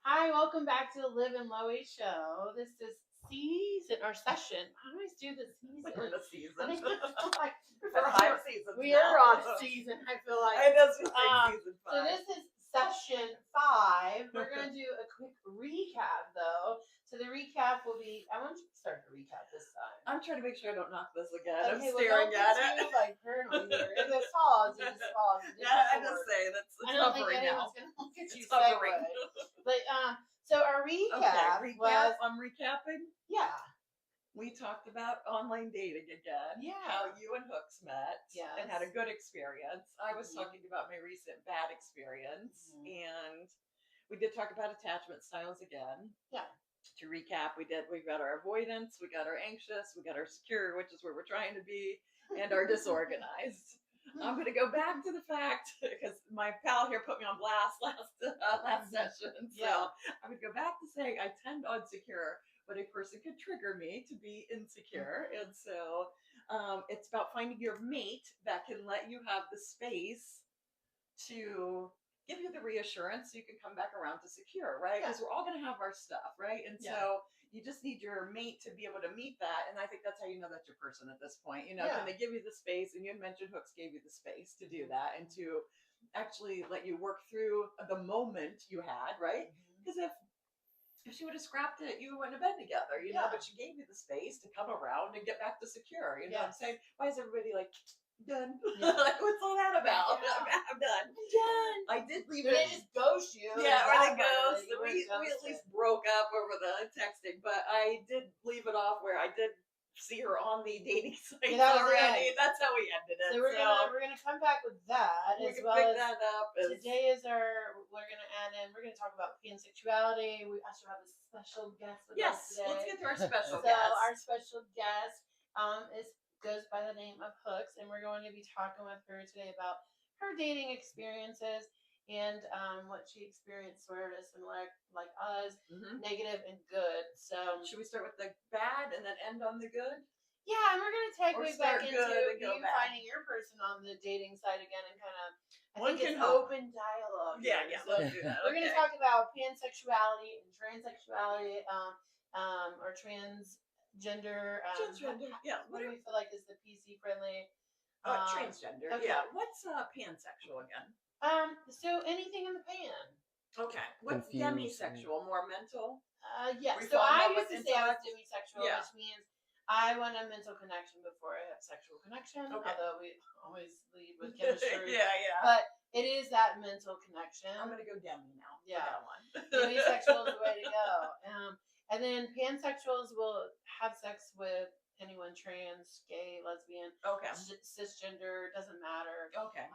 Hi, welcome back to the Liv and Loie show. This is season or session. I always do the season. Like we're in a season. I think like For 5 seasons. we now. are on season. I feel like. I know it's season 5. So this is session 5. We're gonna do a quick recap though. So the recap will be. I want you to start the recap this time. I'm trying to make sure I don't knock this again. Okay, I'm staring at it. it. Like paranoid here. If it falls, it just falls. Yeah, I just say that's I don't think hovering now. anyone's gonna look at you It's hovering. But so our recap, was I'm recapping. yeah. We talked about online dating again. Yeah. How you and Hooks met. Yes. And had a good experience. I was talking about my recent bad experience. And we did talk about attachment styles again. Yeah. To recap, we got our avoidance, we got our anxious, we got our secure, which is where we're trying to be, and our disorganized. I'm going to go back to the fact, because my pal here put me on blast last session. So I'm going to go back to saying I tend on secure, but a person could trigger me to be insecure. And so it's about finding your mate that can let you have the space to give you the reassurance so you can come back around to secure, right? Because we're all going to have our stuff, right? And so you just need your mate to be able to meet that. And I think that's how you know that's your person at this point. You know, can they give you the space? And you had mentioned Hooks gave you the space to do that and to actually let you work through the moment you had, right? Because if she would have scrapped it, you wouldn't have been together, you know, but she gave you the space to come around and get back to secure. You know what I'm saying? Why is everybody like, done? Like, what's all that about? I'm done. I did leave it. They just ghost you. Yeah, or they ghost. We at least broke up over the texting, but I did leave it off where I did see her on the dating sites already. That's how we ended it. So we're gonna come back with that as well. Pick that up. Today is we're gonna add in. We're gonna talk about pansexuality. We also have a special guest with us today. Let's get to our special guest. So our special guest goes by the name of Hooks, and we're going to be talking with her today about her dating experiences and what she experienced sort of similar like us, negative and good. So should we start with the bad and then end on the good? Yeah, and we're gonna segue back into you finding your person on the dating side again and kind of open dialogue. Yeah. So let's do that. We're gonna talk about pansexuality and transsexuality, or transgender. Transgender. Yeah. What do we feel like is the PC friendly? Transgender. Okay. Yeah. What's pansexual again? So anything in the pan. Okay. What's demisexual? More mental? Yes. So I used to say I was demisexual, which means I want a mental connection before I have sexual connection. Okay. Although we always lead with chemistry. Yeah. But it is that mental connection. I'm gonna go demi now. Yeah. That one. Demisexual is the way to go. And then pansexuals will have sex with anyone trans, gay, lesbian, cisgender, doesn't matter. Okay.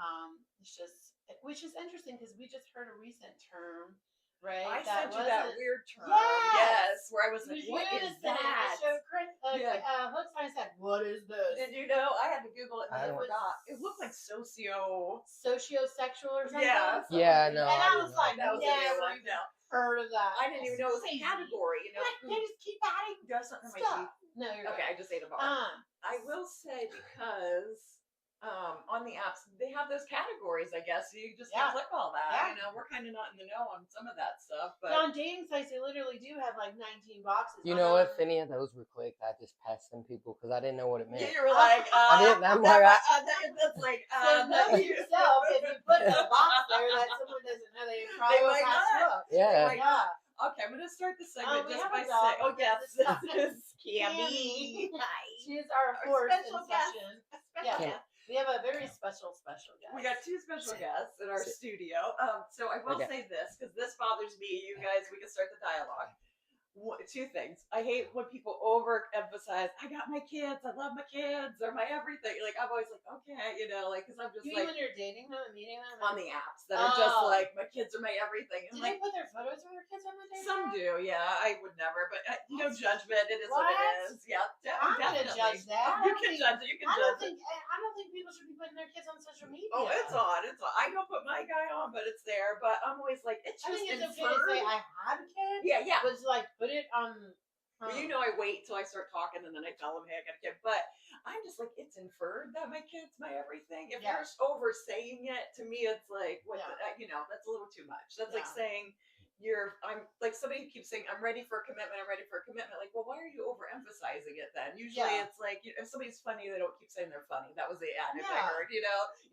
It's just, which is interesting because we just heard a recent term, right? I sent you that weird term. Yes, where I was like, what is that? Hooks and I said, what is this? Did you know? I had to Google it and I forgot. It looked like sociosexual or something. Yeah, no. And I was like, no. Heard of that? I didn't even know it was a category. You know, they just keep adding. Do I have something in my teeth? No, you're okay. I just ate a bar. I will say because on the apps they have those categories. I guess so you just can click all that. Yeah. You know, we're kind of not in the know on some of that stuff. But on dating sites, they literally do have like 19 boxes. You know, if any of those were clicked, I just passed them people because I didn't know what it meant. Yeah, you were like, I didn't. I'm like, that's like, so know yourself. If you put a box there that someone doesn't know, they probably will pass you up. Yeah. Okay, I'm going to start the segment just by saying, oh, yes, this is Cammy. She is our fourth special session. Yeah. We have a very special guest. We got 2 special guests in our studio. So I will say this, because this bothers me. You guys, we can start the dialogue. 2 things. I hate when people overemphasize, I got my kids, I love my kids, they're my everything. Like, I'm always like, okay, you know, like, because I'm just like. When you're dating them and meeting them? On the apps that are just like, my kids are my everything. Do they put their photos of their kids on the dating Some do, yeah. I would never, but no judgment. It is what it is. Yeah, I'm going to judge that. You can judge it. I don't think people should be putting their kids on social media. Oh, it's on. I don't put my guy on, but it's there. But I'm always like, it's just inferred. I think it's okay to say I had kids. Yeah. But it's like, put it on. Well, you know, I wait till I start talking and then I tell them, hey, I got a kid. But I'm just like, it's inferred that my kid's my everything. If you're over saying it, to me, it's like, what? You know, that's a little too much. That's like saying, I'm like somebody who keeps saying, I'm ready for a commitment, I'm ready for a commitment. Like, well, why are you overemphasizing it then? Usually it's like, if somebody's funny, they don't keep saying they're funny. That was the adage I heard, you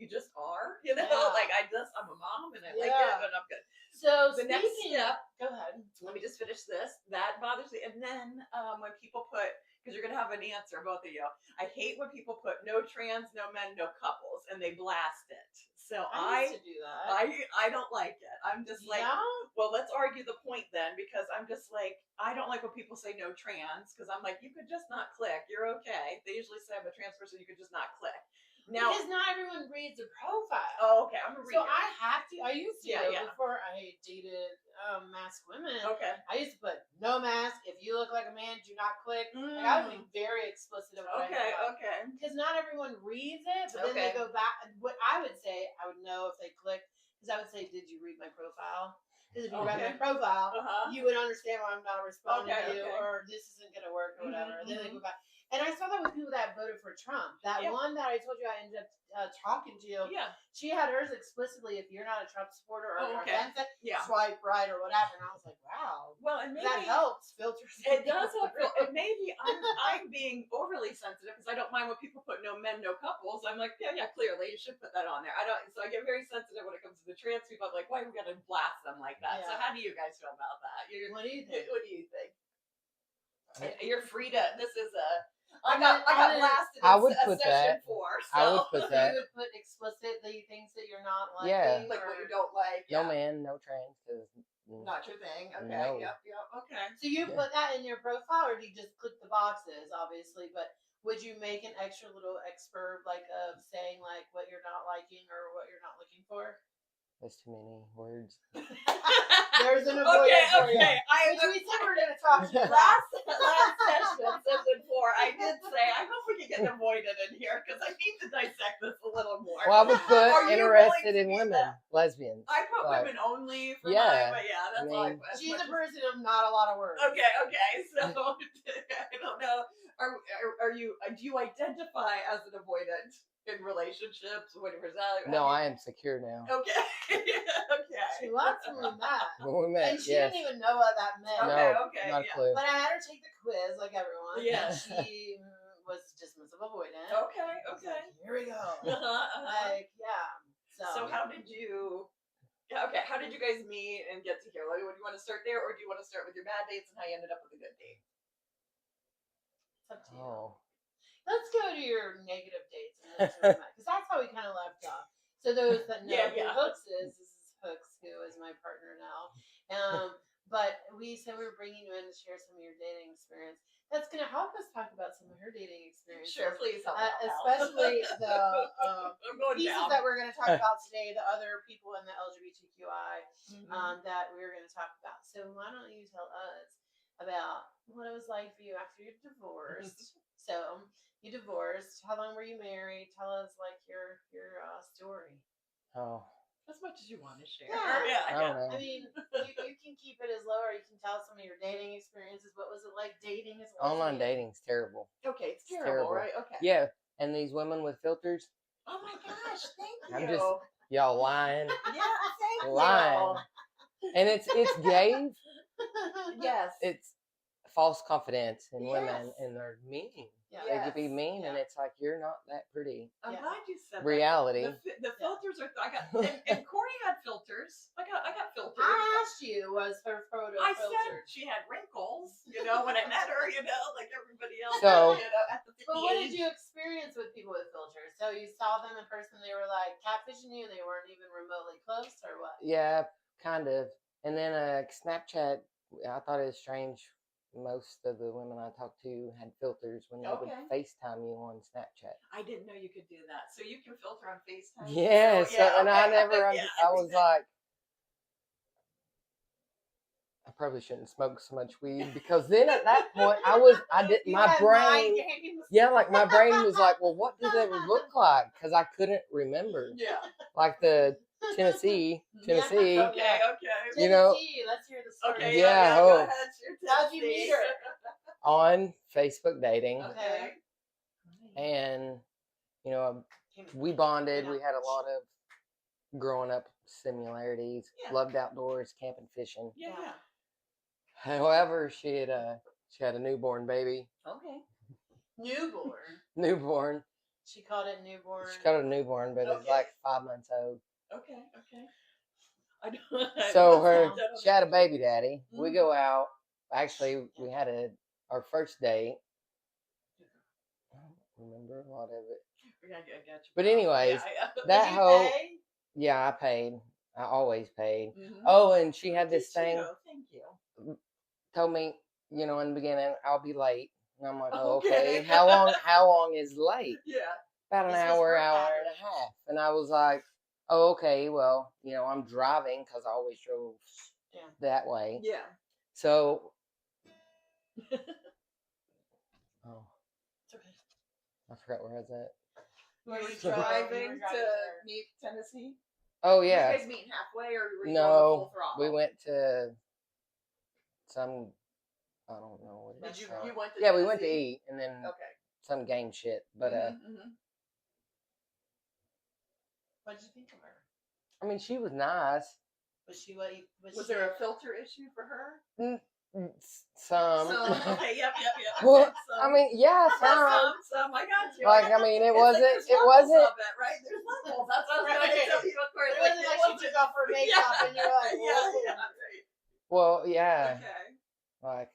just are, like I'm a mom and I like it and I'm good. So the next step, go ahead. Let me just finish this. That bothers me. And then when people put, because you're going to have an answer, both of you. I hate when people put no trans, no men, no couples, and they blast it. So I used to do that. I don't like it. I'm just like, well, let's argue the point then, because I'm just like, I don't like when people say no trans, because I'm like, you could just not click. You're okay. They usually say I'm a trans person. You could just not click. Now, because not everyone reads a profile. Oh, okay. I'm a reader. So I used to before I dated masked women. Okay. I used to put no mask. If you look like a man, do not click. Like, I would be very explicit about it. Okay. Because not everyone reads it, but then they go back. What I would say, I would know if they click. Because I would say, did you read my profile? Because if you read my profile, you would understand why I'm not responding to you, or this isn't going to work, or whatever. And then they go back. And I saw that with people that voted for Trump. That one that I told you I ended up talking to, she had hers explicitly, if you're not a Trump supporter or against it, swipe right or whatever. And I was like, wow. Well, and maybe that helps filter. It does help. And maybe I'm being overly sensitive because I don't mind when people put no men, no couples. I'm like, yeah, clearly you should put that on there. So I get very sensitive when it comes to the trans people. I'm like, why are we gonna blast them like that? So how do you guys feel about that? What do you think? What do you think? You're free to. This is a. I got blasted. I would put that. So. I would put that. You would put explicitly things that you're not liking. Like what you don't like. No man, no trans. Not your thing. Okay. No. Yep. Okay. So you put that in your profile, or do you just click the boxes? Obviously, but would you make an extra little excerpt, like of saying like what you're not liking or what you're not looking for? That's too many words. There's an avoidance for you. We said we were going to talk to you last session, session 4. I did say I hope we can get an avoidant in here because I need to dissect this a little more. Well, I would put interested in women, lesbians. I put women only for mine, but that's all I put. She's a person of not a lot of words. Okay. So I don't know. Are you? Do you identify as an avoidant? In relationships, whatever that. No, I am secure now. Okay. She wants when we met. When we met, and she didn't even know what that meant. Okay. Not a clue. But I had her take the quiz like everyone. Yeah. She was dismissive avoidant. Okay. Like, here we go. Like, So how did you? Okay. How did you guys meet and get to here? Like, do you want to start there, or do you want to start with your bad dates and how you ended up with a good date? It's up to you. Let's go to your negative dates, because that's how we kind of left off. So those that know who Hooks is, this is Hooks, who is my partner now. But we said we were bringing you in to share some of your dating experience. That's going to help us talk about some of her dating experience. Sure, please help. Especially the pieces that we're going to talk about today, the other people in the LGBTQI that we're going to talk about. So why don't you tell us about what it was like for you after you're divorced? So you divorced. How long were you married? Tell us like your story. Oh. As much as you want to share. Yeah. I don't know. I mean, you can keep it as low, or you can tell some of your dating experiences. What was it like dating as well? Online dating's terrible. Okay, it's terrible, right? Okay. Yeah, and these women with filters. Oh my gosh, thank you. I'm just y'all lying. Yeah, thank lying. you. And it's gay. Yes. It's false confidence in women, and they're mean. They could be mean, and it's like, you're not that pretty. I'm glad you said reality. That. The filters are. I got and Corey had filters. I got filters. I asked you, was her photo filtered? Said she had wrinkles. When I met her, like everybody else. So, at the but what did you experience with people with filters? So you saw them in person, they were like catfishing you, they weren't even remotely close, or what? Yeah, kind of. And then Snapchat, I thought it was strange. Most of the women I talked to had filters when they would FaceTime you on Snapchat. I didn't know you could do that. So you can filter on FaceTime? Yeah, and I never, I was like, I probably shouldn't smoke so much weed, because then at that point my brain was like, well, what did they look like? Because I couldn't remember. Yeah. Like the Tennessee. Okay. Let's hear the story. Okay, go ahead. How'd you meet her? On Facebook dating. Okay. And, we bonded. We had a lot of growing up similarities. Yeah. Loved outdoors, camping, fishing. Yeah. However, she had a newborn baby. Okay. Newborn. She called it newborn. She called it a newborn, but it's like 5 months old. Okay. I don't. So she had a baby daddy. Mm-hmm. We go out. Actually, we had our first date. I don't remember a lot of it. I got you. But anyways, that Did you whole pay? yeah, I paid. I always paid. Mm-hmm. Oh, and she had this thing. Thank you. Told me, in the beginning, I'll be late. And I'm like, oh, okay. How long is late? Yeah. About an hour and a half. And I was like, oh, okay. Well, I'm driving because I always drove that way. Yeah. So, oh, It's okay. I forgot where I was at. Were you driving to meet Tennessee? Oh, Were yeah. you guys meeting halfway, or were you going No, full throttle? we went to some, I don't know what Did it's you? called. You went to? Yeah, we Tennessee? went to eat and then Okay. some game shit. But What did you think of her? I mean, she was nice. Was there a filter issue for her? Some. Okay, yep. Well, Okay, I mean, yeah, some. Some. I got you. Like, I mean, it It's wasn't. Like there's It levels wasn't. of it, right? There's levels. That's what I was going to tell you. Of course, It wasn't like she took off her makeup and you're like, yeah, right. Well, yeah. Okay. Like,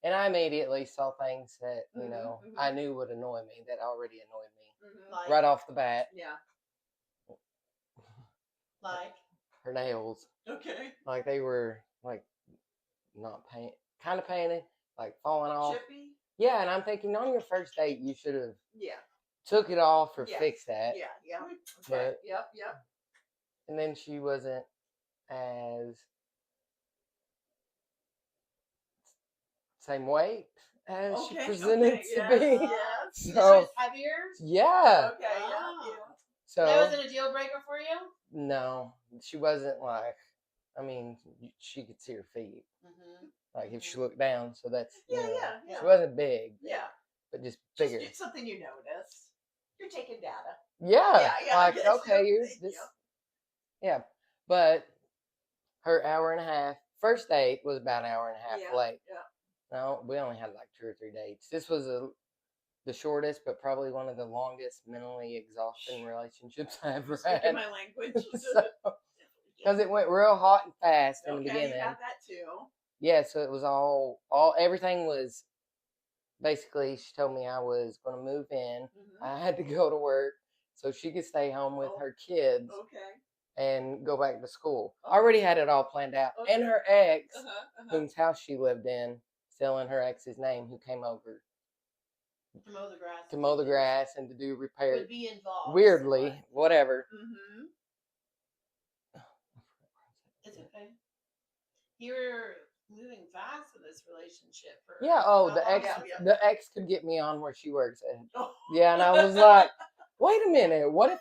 and I immediately saw things that Mhm. I knew would annoy me. That already annoyed me like, right off the bat. Yeah. like, Her nails, Okay. like they were like not paint, kind of painted, like falling off. Chippy. Yeah, and I'm thinking on your first date you should have Yeah. took it off or Yeah. fixed that. Yeah. Okay. But- Yep. And then she wasn't as same weight as she presented to be. Yeah. she So was heavier? yeah. Okay. Wow. Yeah. So That wasn't a deal breaker for you? no, she wasn't like. I mean, she could see her feet. Mm-hmm. Like if she looked down, so that's Yeah. She wasn't big, Yeah. but just bigger. Just something you noticed. You're taking data. Yeah, Yeah, like yes, okay, you're thank this. you. Yeah, but her hour and a half first date was about an hour and a half Yeah, late. yeah. No, we only had like 2 or 3 dates. This was the shortest, but probably one of the longest mentally exhausting relationships I ever Speaking had. my language. Because it went real hot and fast in the Okay, beginning. you got that too. Yeah, so it was all everything was basically. She told me I was going to move in. Mhm. I had to go to work so she could stay home with her kids Okay. and go back to school. Oh. Already had it all planned out. Okay. And her ex, Uh-huh. whose house she lived in, still in her ex's name, who came over To mow the grass. to mow the grass and to do repairs. Would be involved. Weirdly, whatever. Mm-hmm. It's okay. You were moving fast in this relationship. For Yeah. Oh, the how long? ex. Yeah. The ex could get me on where she works at. Oh. Yeah, and I was like, wait a minute. What if,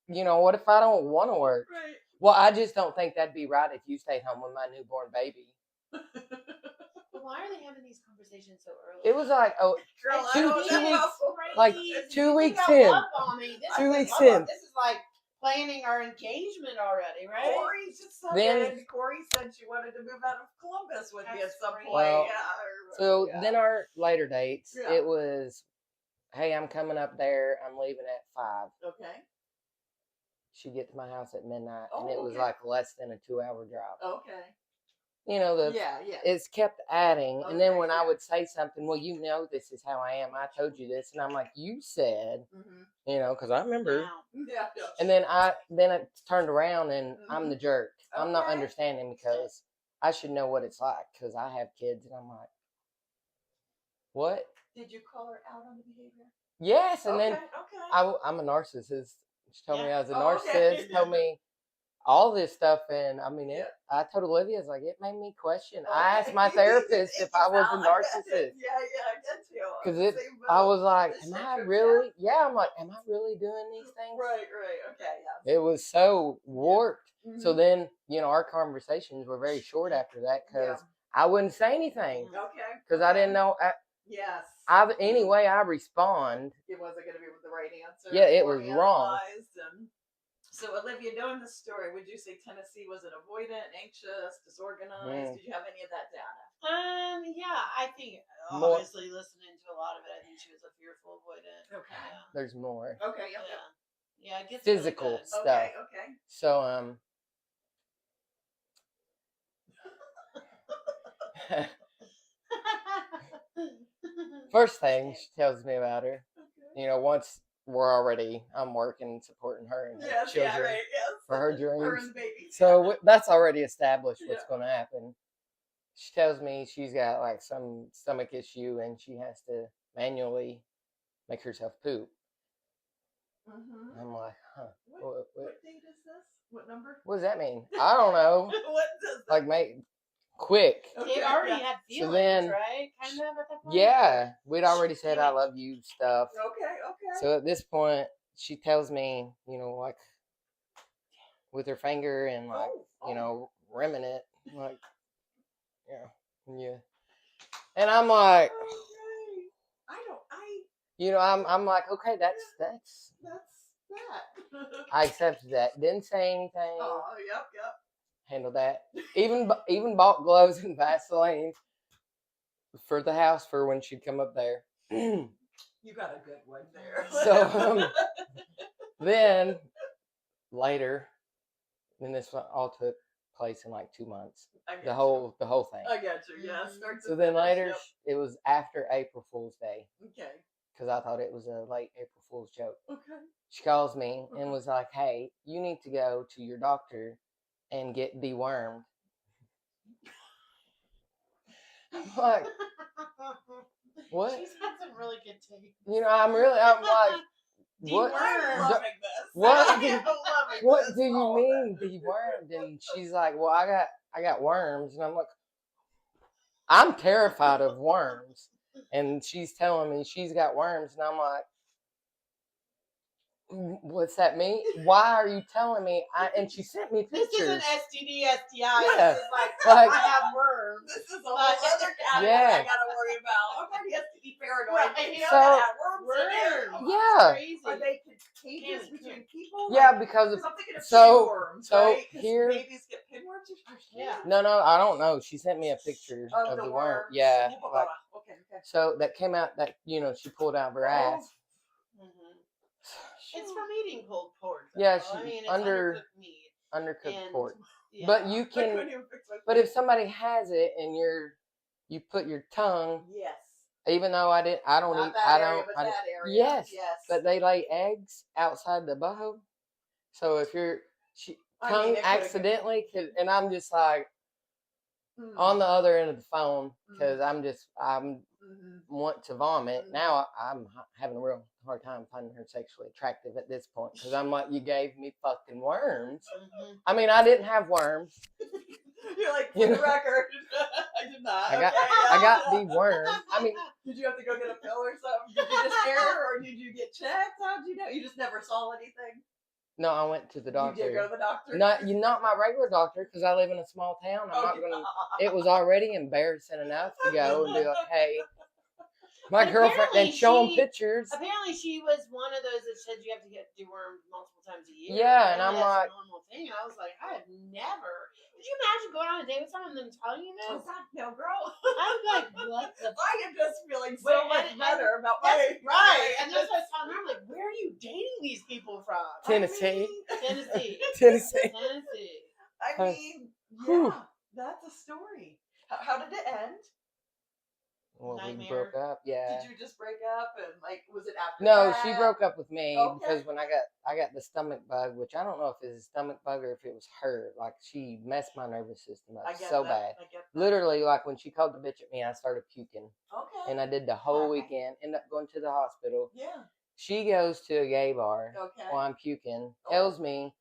what if I don't want to work? Right. Well, I just don't think that'd be right if you stayed home with my newborn baby. But why are they having these conversations so early? It was like, oh, Girl, I Two- don't two know. weeks- Crazy. like, If 2 you weeks think about in. love bombing, this 2 is weeks love bomb. in. This is like planning our engagement already, right? Corey's just so Then- good. Corey said she wanted to move out of Columbus with me at That's some great. point. Well, yeah. So yeah. then our later dates, Yeah. it was, hey, I'm coming up there. I'm leaving at 5. Okay. She'd get to my house at midnight, and Oh, it was okay. like less than a 2-hour drive. Okay. Yeah, Yeah. it's kept adding. And then Okay, when I yeah. would say something, well, this is how I am. I told you this. And I'm like, you said, Mm-hmm. because I remember. Now. Yeah. Yeah. And then it turned around and I'm the jerk. I'm not Okay. understanding because I should know what it's like because I have kids and I'm like, what? Did you call her out on the behavior? Yes. And okay. then Okay. I'm a narcissist. She told me I was a Oh, narcissist, okay. told me all this stuff. And I mean, Yeah. I told Olivia, it's like, it made me question. I Okay. asked my therapist if I was a Valid. narcissist. Yeah, I get you. Because Same I boat. was like, This am shit I trips really? out. Yeah, I'm like, am I really doing these things? Right. Okay. Yeah. It was so warped. So Mhm. then, our conversations were very short after that because I wouldn't say anything Okay. because I didn't know. Yes. Any way I respond, It wasn't going to be the right answer. Yeah, it or was wrong. analyzed and So Olivia, knowing this story, would you say Tennessee was an avoidant, anxious, disorganized? Did you have any of that data? Yeah, I think More- obviously listening to a lot of it, I think she was a fearful avoidant. Okay. Yeah. There's more Okay. Yep. Yeah, it gets physical really good. stuff. Okay. So first thing she tells me about her, Okay. you know, once I'm working supporting her and her Yes. children Yeah. Right. Yes. for her Her dreams. and the babies. So that's already established what's Yeah. going to happen. She tells me she's got like some stomach issue and she has to manually make herself poop. Mm-hmm. I'm like, huh? What date is this? What number? What does that mean? I don't know. What does that Like, make quick. Okay, They already yeah. had So feelings, then- right? Kind of at that point. Yeah, we'd already said I love you stuff. Okay. So at this point, she tells me, you know, like with her finger and like, you know, rimming it, like, yeah. And I'm like, Okay. you know, I'm like, okay, that's That's that. I accepted that. Didn't say anything. Oh, yep. Handled that. Even bought gloves and Vaseline for the house for when she'd come up there. You got a good one there. So then later, then this all took place in like 2 months. I get The you. whole thing. I get you. Yeah. Start to So then finish, later, yep. it was after April Fool's Day Okay. because I thought it was a late April Fool's joke. Okay. She calls me and was like, "Hey, you need to go to your doctor and get dewormed." I'm like, what? She's had some really good tape. You know, I'm like, what? I'm Dewormed. loving this. What? I am loving What this. do you All of mean it. dewormed? And she's like, well, I got worms, and I'm like, I'm terrified of worms, and she's telling me she's got worms, and I'm like, what's that mean? Why are you telling me? And she sent me This pictures. isn't STD, STI. Yeah. This is like, Like- I have worms. This is a whole other category Yeah. I gotta worry about. I'm already STD paranoid. Right. You know, So- that worms in there. Worms. Yeah. Crazy. Are they contagious between people? Yeah, Like, because I'm thinking of so- pinworms, so right? 'Cause here- babies get pinworms. Yeah. no, I don't know. She sent me a picture of the worm. worms. Yeah, like, Okay. so that came out that she pulled out of her ass. Mhm. It's from eating pulled pork. though. Yeah, I mean, it's under- undercooked meat. Undercooked And, pork. yeah. But you I can. couldn't even fix my But if somebody has it and you put your tongue, yes, even though I don't not eat, that I area, don't. but I, that area. yes, yes. but they lay eggs outside the butthole. So if your I mean, tongue it could've accidentally could, and I'm just like Mm. on the other end of the phone because Mm. I'm Mhm. want to vomit. Mhm. Now I'm having a real hard time finding her sexually attractive at this point because I'm like, you gave me fucking worms. Mhm. I mean, I didn't have worms. You're like, for You the know? record, I did not. I got Okay, yeah, I got yeah. the worms. I mean, Did you have to go get a pill or something? Did you just scare her, or did you get checked? How did you know? You just never saw anything. no, I went to the doctor. You did go to the doctor. Not my regular doctor because I live in a small town. I'm not Okay. gonna. It was already embarrassing enough to go and be like, hey, my But girlfriend, apparently and show them she- pictures. Apparently, she was one of those that said you have to get dewormed multiple times a year. Yeah, and I'm that's like- a normal thing. And I was like, I have never. Could you imagine going on a date with someone and them telling you Oh this? God, no, girl. I was like, what the? I am just feeling so Wait, much and- better about That's my right. And that's what I was telling her. I'm like, where are you dating these people from? Tennessee. Tennessee. Tennessee. Tennessee. I mean, Whew. yeah, that's a story. How did it end? Well, we Nightmare. broke up. Yeah. Did you just break up and like was it after? No, that? she broke up with me Okay. because when I got the stomach bug, which I don't know if it was a stomach bug or if it was her. Like she messed my nervous system up I get so that. bad. I get that. Literally, like when she called the bitch at me, I started puking, Okay. and I did the whole Okay. weekend. Ended up going to the hospital. Yeah. She goes to a gay bar Okay. while I'm puking. Oh. Tells me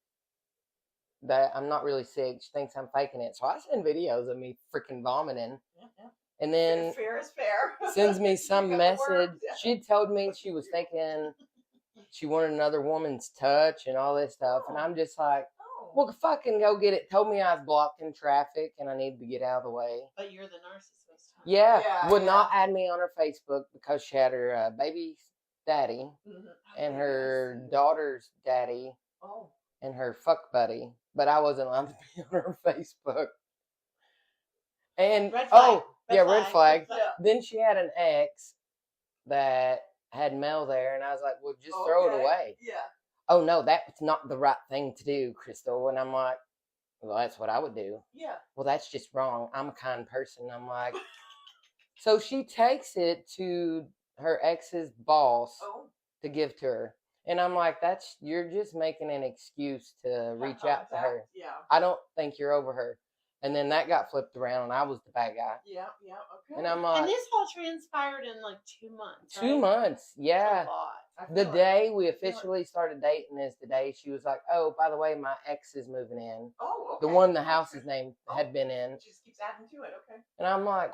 that I'm not really sick. She thinks I'm faking it. So I send videos of me freaking vomiting, Yeah. and then Fair is fair. sends me some You got the message. words, yeah. She told me she was thinking she wanted another woman's touch and all this stuff, and Oh. I'm just like, Oh. well, fucking go get it. Told me I was blocked in traffic and I needed to get out of the way. But you're the narcissist. Huh? Yeah, Yeah, would yeah. not add me on her Facebook because she had her baby's daddy Mhm. and her daughter's daddy Oh. and her fuck buddy, but I wasn't allowed to be on her Facebook. And Red flag. red flag. Yeah. Then she had an ex that had mail there, and I was like, well, just throw it away. Yeah. Oh no, that's not the right thing to do, Crystal. And I'm like, well, that's what I would do. Yeah. Well, that's just wrong. I'm a kind person. I'm like, so she takes it to her ex's boss to give to her. And I'm like, you're just making an excuse to reach out to her. Yeah. I don't think you're over her. And then that got flipped around, and I was the bad guy. Yeah, okay. And I'm like, And this all transpired in like 2 months. 2 months, yeah. That's a lot. The day we officially started dating is the day she was like, oh, by the way, my ex is moving in. Oh, okay. The one the house's name had been in. She just keeps adding to it, okay. And I'm like,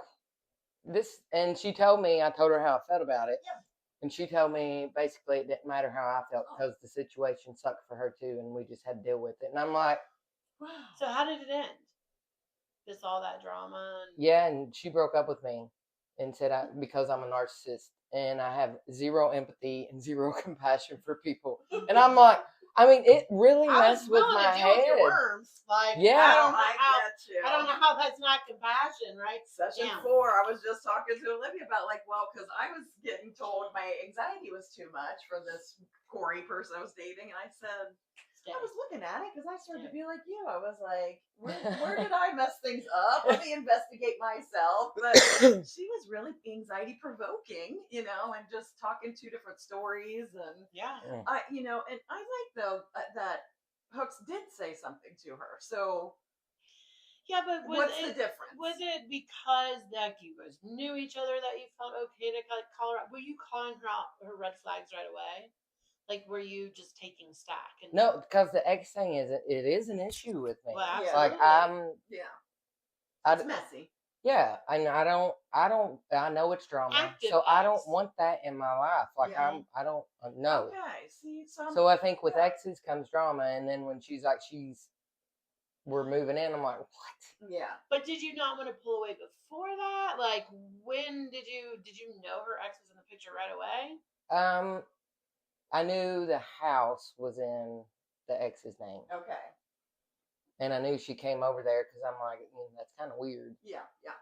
and she told me, I told her how I felt about it. Yeah. And she told me basically it didn't matter how I felt because the situation sucked for her too, and we just had to deal with it. And I'm like, wow. So how did it end? Just all that drama? Yeah, and she broke up with me and said because I'm a narcissist and I have zero empathy and zero compassion for people. And I'm like, I mean, it really messed with my head. With your worms. Like, Yeah. I don't know how that's not compassion, right? Session 4, I was just talking to Olivia about because I was getting told my anxiety was too much for this Corey person I was dating, and I said, I was looking at it because I started to be like you. I was like, where did I mess things up? Let me investigate myself. But she was really anxiety provoking, and just talking 2 different stories. And and I like though that Hooks did say something to her. So yeah, but what's the difference? Was it because that you guys knew each other that you felt okay to call her out? Were you calling her out her red flags right away? Like, were you just taking stack? No, because the ex thing it is an issue with me. Well, like it's messy. Yeah, and I know it's drama, Active so I don't ex. want that in my life. Like I don't know. Okay, see, so I think with exes comes drama, and then when she's like we're moving in, I'm like, what? Yeah. But did you not want to pull away before that? Like, when did you know her ex was in the picture right away? I knew the house was in the ex's name. Okay. And I knew she came over there because I'm like, that's kind of weird. Yeah.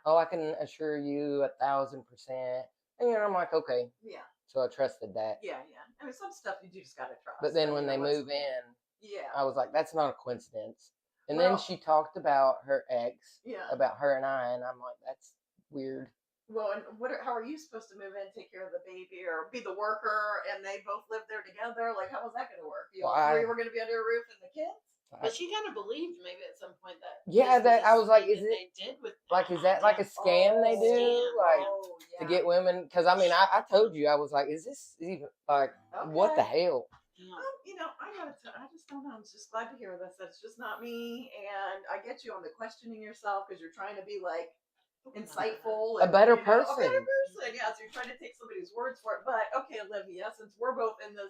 Oh, I can assure you 1,000%. And I'm like, okay. Yeah. So I trusted that. Yeah. I mean, some stuff you just gotta trust. But then when they move in, I was like, that's not a coincidence. And then she talked about her ex, about her and I, and I'm like, that's weird. Well, and how are you supposed to move in, take care of the baby, or be the worker, and they both live there together? Like, how was that going to work? You were going to be under a roof and the kids? But she kind of believed maybe at some point that. Yeah, I was like, is that like a scam they do? Like, to get women? Because, I mean, I told you, I was like, is this even, like, what the hell? I just don't know. I'm just glad to hear this. That's just not me. And I get you on the questioning yourself because you're trying to be like, insightful, a better person. Yeah, so you're trying to take somebody's words for it. But okay, Olivia, since we're both in this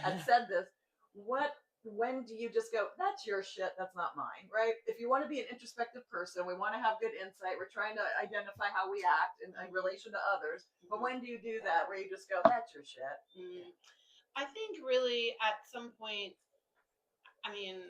and said this, when do you just go, that's your shit, that's not mine, right? If you want to be an introspective person, we want to have good insight, we're trying to identify how we act in relation to others, but when do you do that where you just go, that's your shit? I think really at some point, I mean,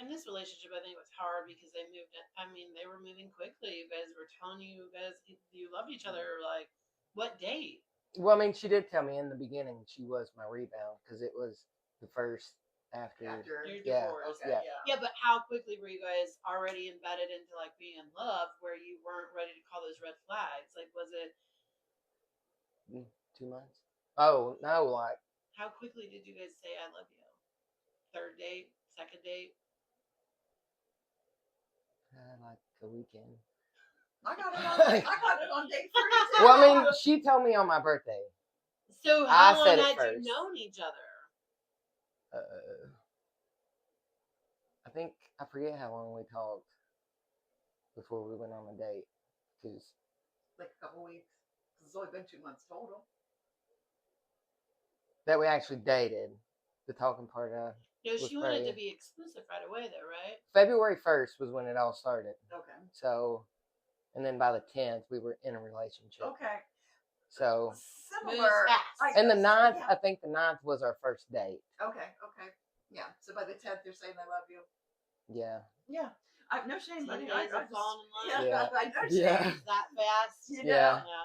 in this relationship, I think it was hard because they were moving quickly. You guys were telling you loved each other. Like, what date? Well, I mean, she did tell me in the beginning she was my rebound because it was the first after your divorce. Okay, yeah, but how quickly were you guys already embedded into like being in love where you weren't ready to call those red flags? Like, was it 2 months? Oh, no, like. How quickly did you guys say I love you? Third date? Second date? Like a weekend. I got it on day 3. Well, I mean, she told me on my birthday. So how long had you known each other? I forget how long we talked before we went on a date. Cause like a couple weeks. It's only been 2 months total. That we actually dated. The talking part of. No, she wanted to be exclusive right away, though, right? February 1st was when it all started. Okay. So, and then by the 10th, we were in a relationship. Okay. So. Similar. And the 9th, I think the 9th was our first date. Okay. Yeah. So by the 10th, you're saying I love you. Yeah. Yeah. No shame, 10 buddy. days of just, falling in love. Yeah. I know Yeah. shame. That fast. You Yeah. know.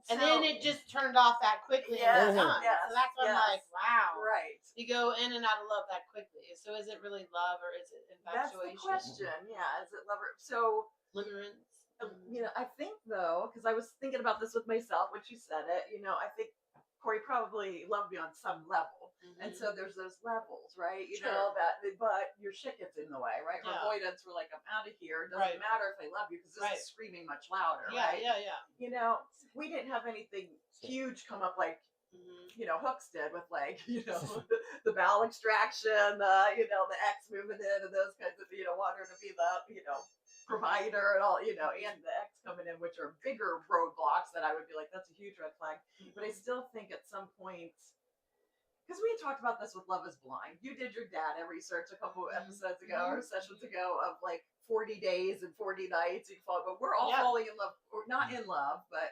And then it just turned off that quickly. Yes, and it's done. yes, So that's why I'm yes. like, wow. Right. You go in and out of love that quickly. So is it really love or is it That's the infatuation? question. Yeah. Is it love or so? Limerence. You know, I think though, because I was thinking about this with myself when she said it. You know, I think Corey probably loved me on some level, and so there's those levels, right? You know that, but your shit gets in the way, right? Yeah. Avoidance. We're like, I'm out of here. It doesn't matter if I love you because this is screaming much louder, right? Yeah. You know, we didn't have anything huge come up like. You know, Hooks did with like, you know, the bowel extraction, you know, the ex moving in and those kinds of, you know, wanting to be the, you know, provider and all, you know, and the ex coming in, which are bigger roadblocks that I would be like, that's a huge red flag. But I still think at some point, because we had talked about this with Love is Blind. You did your data research a couple episodes ago or sessions ago of like 40 days and 40 nights. You fall, but we're all falling in love, or not in love, but.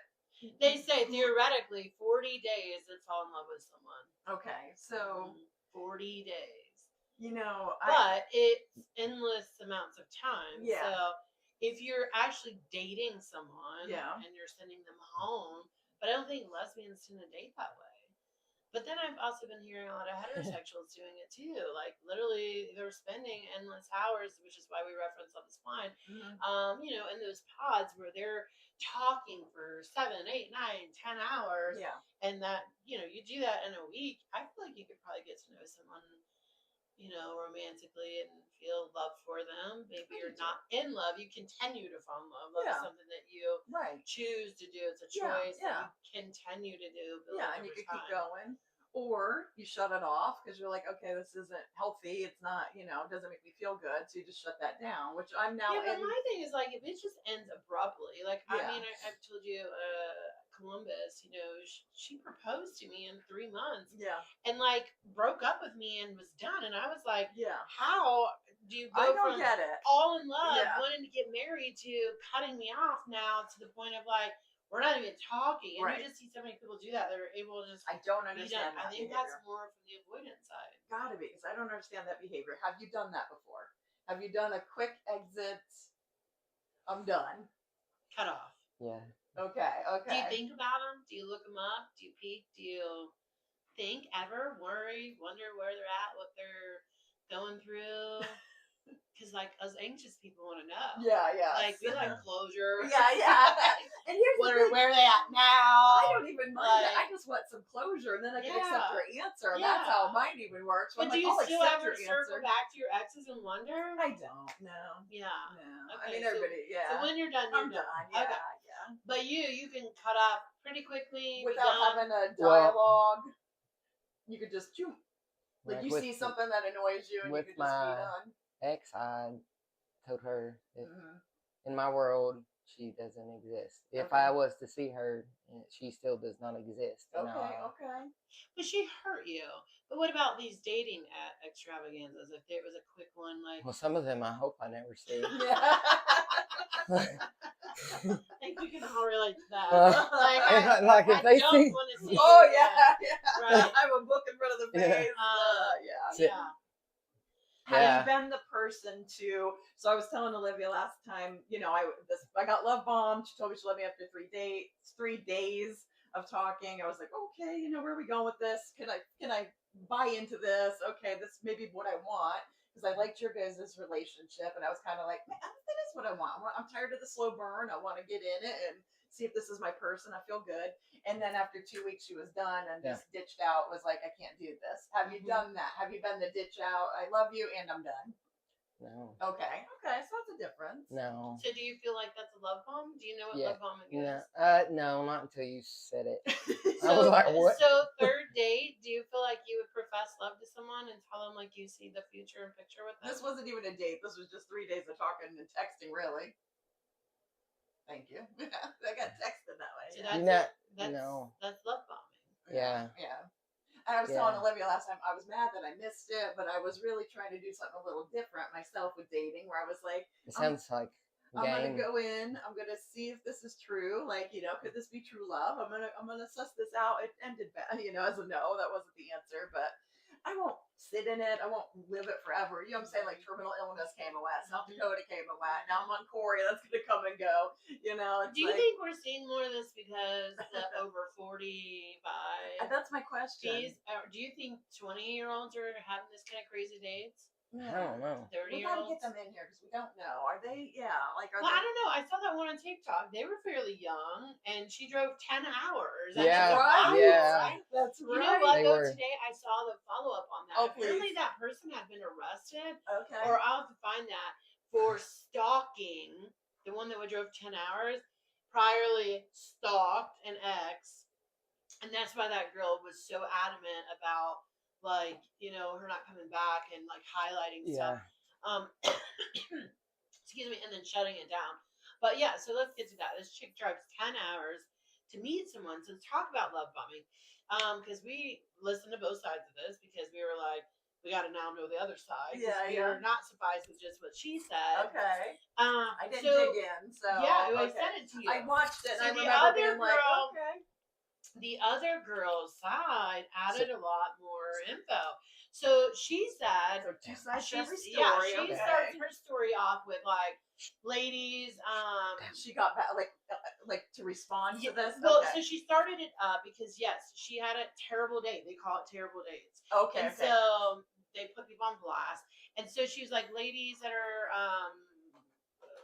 They say theoretically 40 days to fall in love with someone. Okay, so 40 days. You know, but it's endless amounts of time. Yeah. So if you're actually dating someone and you're sending them home, but I don't think lesbians tend to date that way. But then I've also been hearing a lot of heterosexuals doing it too. Like literally they're spending endless hours, which is why we reference Love is Blind, you know, in those pods where they're talking for 7, 8, 9, 10 hours. Yeah. And that, you know, you do that in a week, I feel like you could probably get to know someone, you know, romantically and feel love for them. Maybe you're not in love. You continue to fall in love. Love is something that you choose to do. It's a choice that you continue to do. Yeah, and you can keep going. Or you shut it off because you're like, okay, this isn't healthy. It's not, you know, it doesn't make me feel good. So you just shut that down, which I'm now. Yeah, but my thing is like, if it just ends abruptly, like, I mean, I've told you, Columbus, you know, she proposed to me in 3 months. Yeah. And like broke up with me and was done. And I was like, yeah, how do you go from get it. all in love, wanting to get married to cutting me off now to the point of like, we're not even talking. And you just see so many people do that. They're able to just. I don't understand that. I think that's more from the avoidance side. Gotta be, because I don't understand that behavior. Have you done that before? Have you done a quick exit? I'm done. Cut off. Yeah. Okay. Do you think about them? Do you look them up? Do you peek? Do you think ever? Worry? Wonder where they're at? What they're going through? Because like us anxious people want to know. Yeah. Like we like closure. Yeah. And here's where are they at now? I don't even mind that. I just want some closure, and then I can accept their answer. Yeah. That's how mine even works. But do you still ever circle back to your exes and wonder? I don't. No. Yeah. No. Okay, I mean, everybody. So when you're done, you're done. Yeah. Okay. Yeah. But you can cut off pretty quickly without having a dialogue. You could just choom. Like you see something that annoys you, and you could just be done. Ex, I told her that in my world she doesn't exist. If I was to see her, she still does not exist. Okay. But she hurt you. But what about these dating extravaganzas? If there was a quick one, like well, some of them I hope I never see. I think we can all relate to that. Like if they see. Oh yeah. Right. I have a book in front of the face. Yeah. Have you been the person to? So I was telling Olivia last time, you know, I got love bombed. She told me she loved me after 3 days of talking. I was like, okay, you know, where are we going with this? Can I buy into this? Okay, this may be what I want because I liked your guys' relationship, and I was kind of like, man, that is what I want. I'm tired of the slow burn. I want to get in it and see if this is my person. I feel good. And then after 2 weeks, she was done and just ditched out. Was like, I can't do this. Have you done that? Have you been the ditch out? I love you and I'm done. No. Okay. So that's a difference. No. So do you feel like that's a love bomb? Do you know what love bombing is? No, not until you said it. So, I was like, what? So third date, do you feel like you would profess love to someone and tell them like you see the future and picture with them? This wasn't even a date. This was just 3 days of talking and texting, really. Thank you. I got texted that way. So that's love bombing. Yeah. And I was telling Olivia last time, I was mad that I missed it, but I was really trying to do something a little different myself with dating, where I was like, it sounds like I'm gonna go in, I'm gonna see if this is true. Like, you know, could this be true love? I'm gonna suss this out. It ended bad, you know, as a no, that wasn't the answer, but I won't sit in it. I won't live it forever. You know what I'm saying? Like terminal illness came and went. South Dakota came and went. Now I'm on Corey. That's gonna come and go. You know. It's Do you like, think we're seeing more of this because the over 45? that's my question. Do you think 20-year-olds are having this kind of crazy dates? I don't know. 30-year-olds? We gotta get them in here because we don't know. Are they? Yeah. Like, are Well, they? I don't know. I saw that one on TikTok. They were fairly young, and she drove 10 hours. Yeah, right. yeah. That's You know what, They though? were. Today I saw the follow-up on that. Oh, Apparently please. that person had been arrested, Okay. or I'll have to find that, for stalking the one that would drove 10 hours, priorly stalked an ex, and that's why that girl was so adamant about, like, you know, her not coming back and, like, highlighting stuff. Excuse me, and then shutting it down. But yeah, so let's get to that. This chick drives 10 hours to meet someone. So let's talk about love bombing. Because we listened to both sides of this because we were like, we got to now know the other side. Yeah, we are not sufficed with just what she said. Okay. I didn't so, dig in, so yeah, I okay. sent it to you. I watched it, So and I the remember other being like, girl- okay. The other girl's side added a lot more info. So she said, So two sides to every story. yeah, she okay. starts her story off with like, ladies, She got back, like to respond to this. Well, okay. so she started it up because yes, she had a terrible date. They call it terrible dates. Okay. And so they put people on blast. And so she was like, ladies that are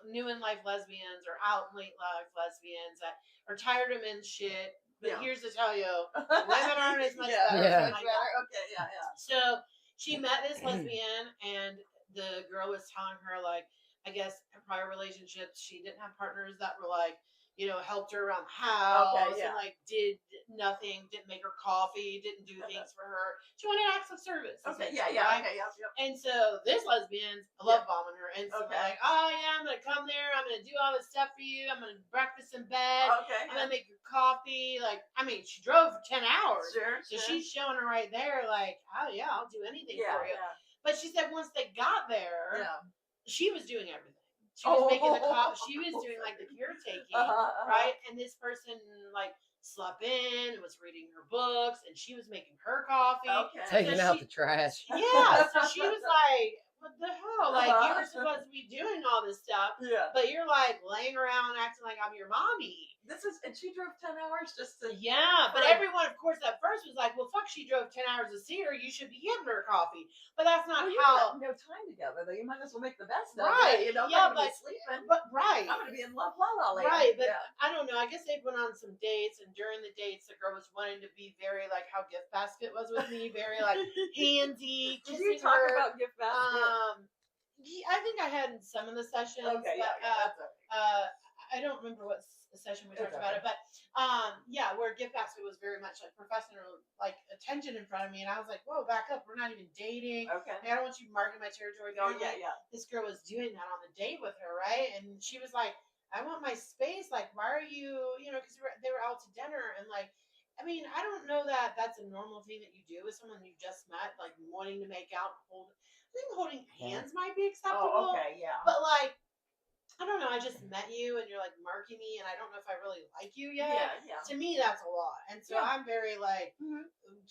new in life lesbians or out in late life lesbians that are tired of men's shit. But Yeah. here's to tell you, women aren't as much better. Yeah. Something like Much better. that. Okay. Yeah. Yeah. So she met this lesbian, and the girl was telling her, like, I guess in prior relationships, she didn't have partners that were like, you know, helped her around the house yeah. and like did nothing, didn't make her coffee, didn't do things for her. She wanted acts of service. Okay. Yeah. essentially, Yeah. right? Okay. Yep. And so this lesbian's love bombing her, and so Okay. like, oh yeah, I'm gonna come there, I'm gonna do all this stuff for you, I'm gonna breakfast in bed, Okay. I'm gonna make your coffee. Like, I mean, she drove for 10 hours. Sure. So she's showing her right there, like, oh yeah, I'll do anything Yeah. for you. Yeah. But she said once they got there, Yeah. she was doing everything. She was making the she was doing like the caretaking, right? And this person like slept in and was reading her books, and she was making her coffee. Okay. Taking So out she- the trash. Yeah, so she was like, what the hell? Like, you Uh-huh. were supposed to be doing all this stuff, Yeah. but you're like laying around acting like I'm your mommy. And she drove 10 hours just to. Yeah, but Right. everyone, of course, at first was like, well, fuck, she drove 10 hours to see her. You should be giving her coffee. But that's not Well, you how. got no time together, though. You might as well make the best of Right, it. You know, yeah, I'm gonna be but- sleeping. Right. I'm gonna be in love, la la land. Right, but yeah. I don't know. I guess they went on some dates, and during the dates, the girl was wanting to be very like how Gift Basket was with me, very like handsy. Did you kissing talk her. about gift basket? I think I had in some of the sessions. Okay, but, yeah, that's okay. I don't remember what session we It's talked about okay. it, but yeah, where Gift Basket was very much like professional, like attention in front of me, and I was like, whoa, back up, we're not even dating. Okay. Like, I don't want you marking my territory. Oh Apparently, yeah, yeah. This girl was doing that on the date with her, right? And she was like, I want my space. Like, why are you, you know, because they were out to dinner, and like, I mean, I don't know that that's a normal thing that you do with someone you just met, like wanting to make out, hold. I think holding hands might be acceptable. Oh, okay, yeah. But like, I don't know. I just met you, and you're like marking me, and I don't know if I really like you yet. Yeah, yeah. To me, that's a lot, and so Yeah. I'm very like Mhm.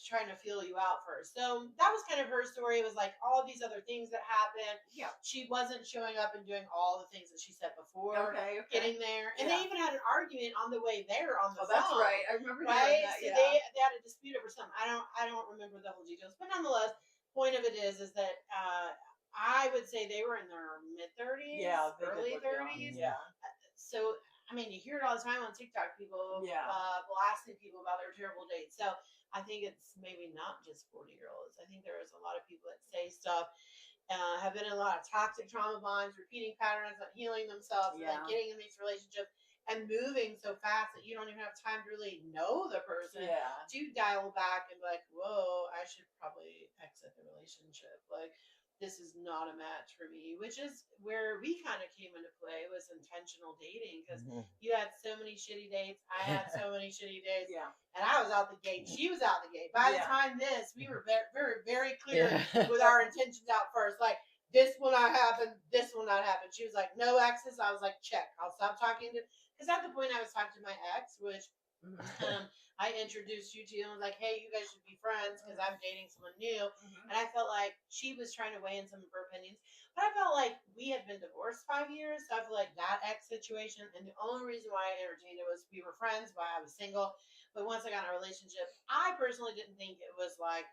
trying to feel you out first. So that was kind of her story. It was like all these other things that happened. Yeah. She wasn't showing up and doing all the things that she said before. Okay. Getting there, and Yeah. they even had an argument on the way there on the Oh, phone. that's right. I remember hearing Right? that. So Yeah. they had a dispute over something. I don't remember the whole details, but nonetheless, point of it is that I would say they were in their mid-30s, Yeah. they did early look young. 30s. Yeah. So I mean, you hear it all the time on TikTok, people Yeah. blasting people about their terrible dates. So I think it's maybe not just 40-year-olds. I think there is a lot of people that say stuff, have been in a lot of toxic trauma bonds, repeating patterns, not healing themselves, and Yeah. then getting in these relationships and moving so fast that you don't even have time to really know the person Yeah. to dial back and be like, whoa, I should probably exit the relationship. Like, this is not a match for me, which is where we kind of came into play, was intentional dating, because you had so many shitty dates. I had so many shitty dates. Yeah. And I was out the gate. She was out the gate. By the Yeah. time we were very, very, very clear Yeah. with our intentions out first. Like, this will not happen. This will not happen. She was like, no exes. I was like, check. I'll stop talking to. Because at the point I was talking to my ex, which I introduced you to and was like, hey, you guys should be friends because I'm dating someone new. And I felt like she was trying to weigh in some of her opinions. But I felt like we had been divorced 5 years. So I feel like that ex situation. And the only reason why I entertained it was we were friends while I was single. But once I got in a relationship, I personally didn't think it was like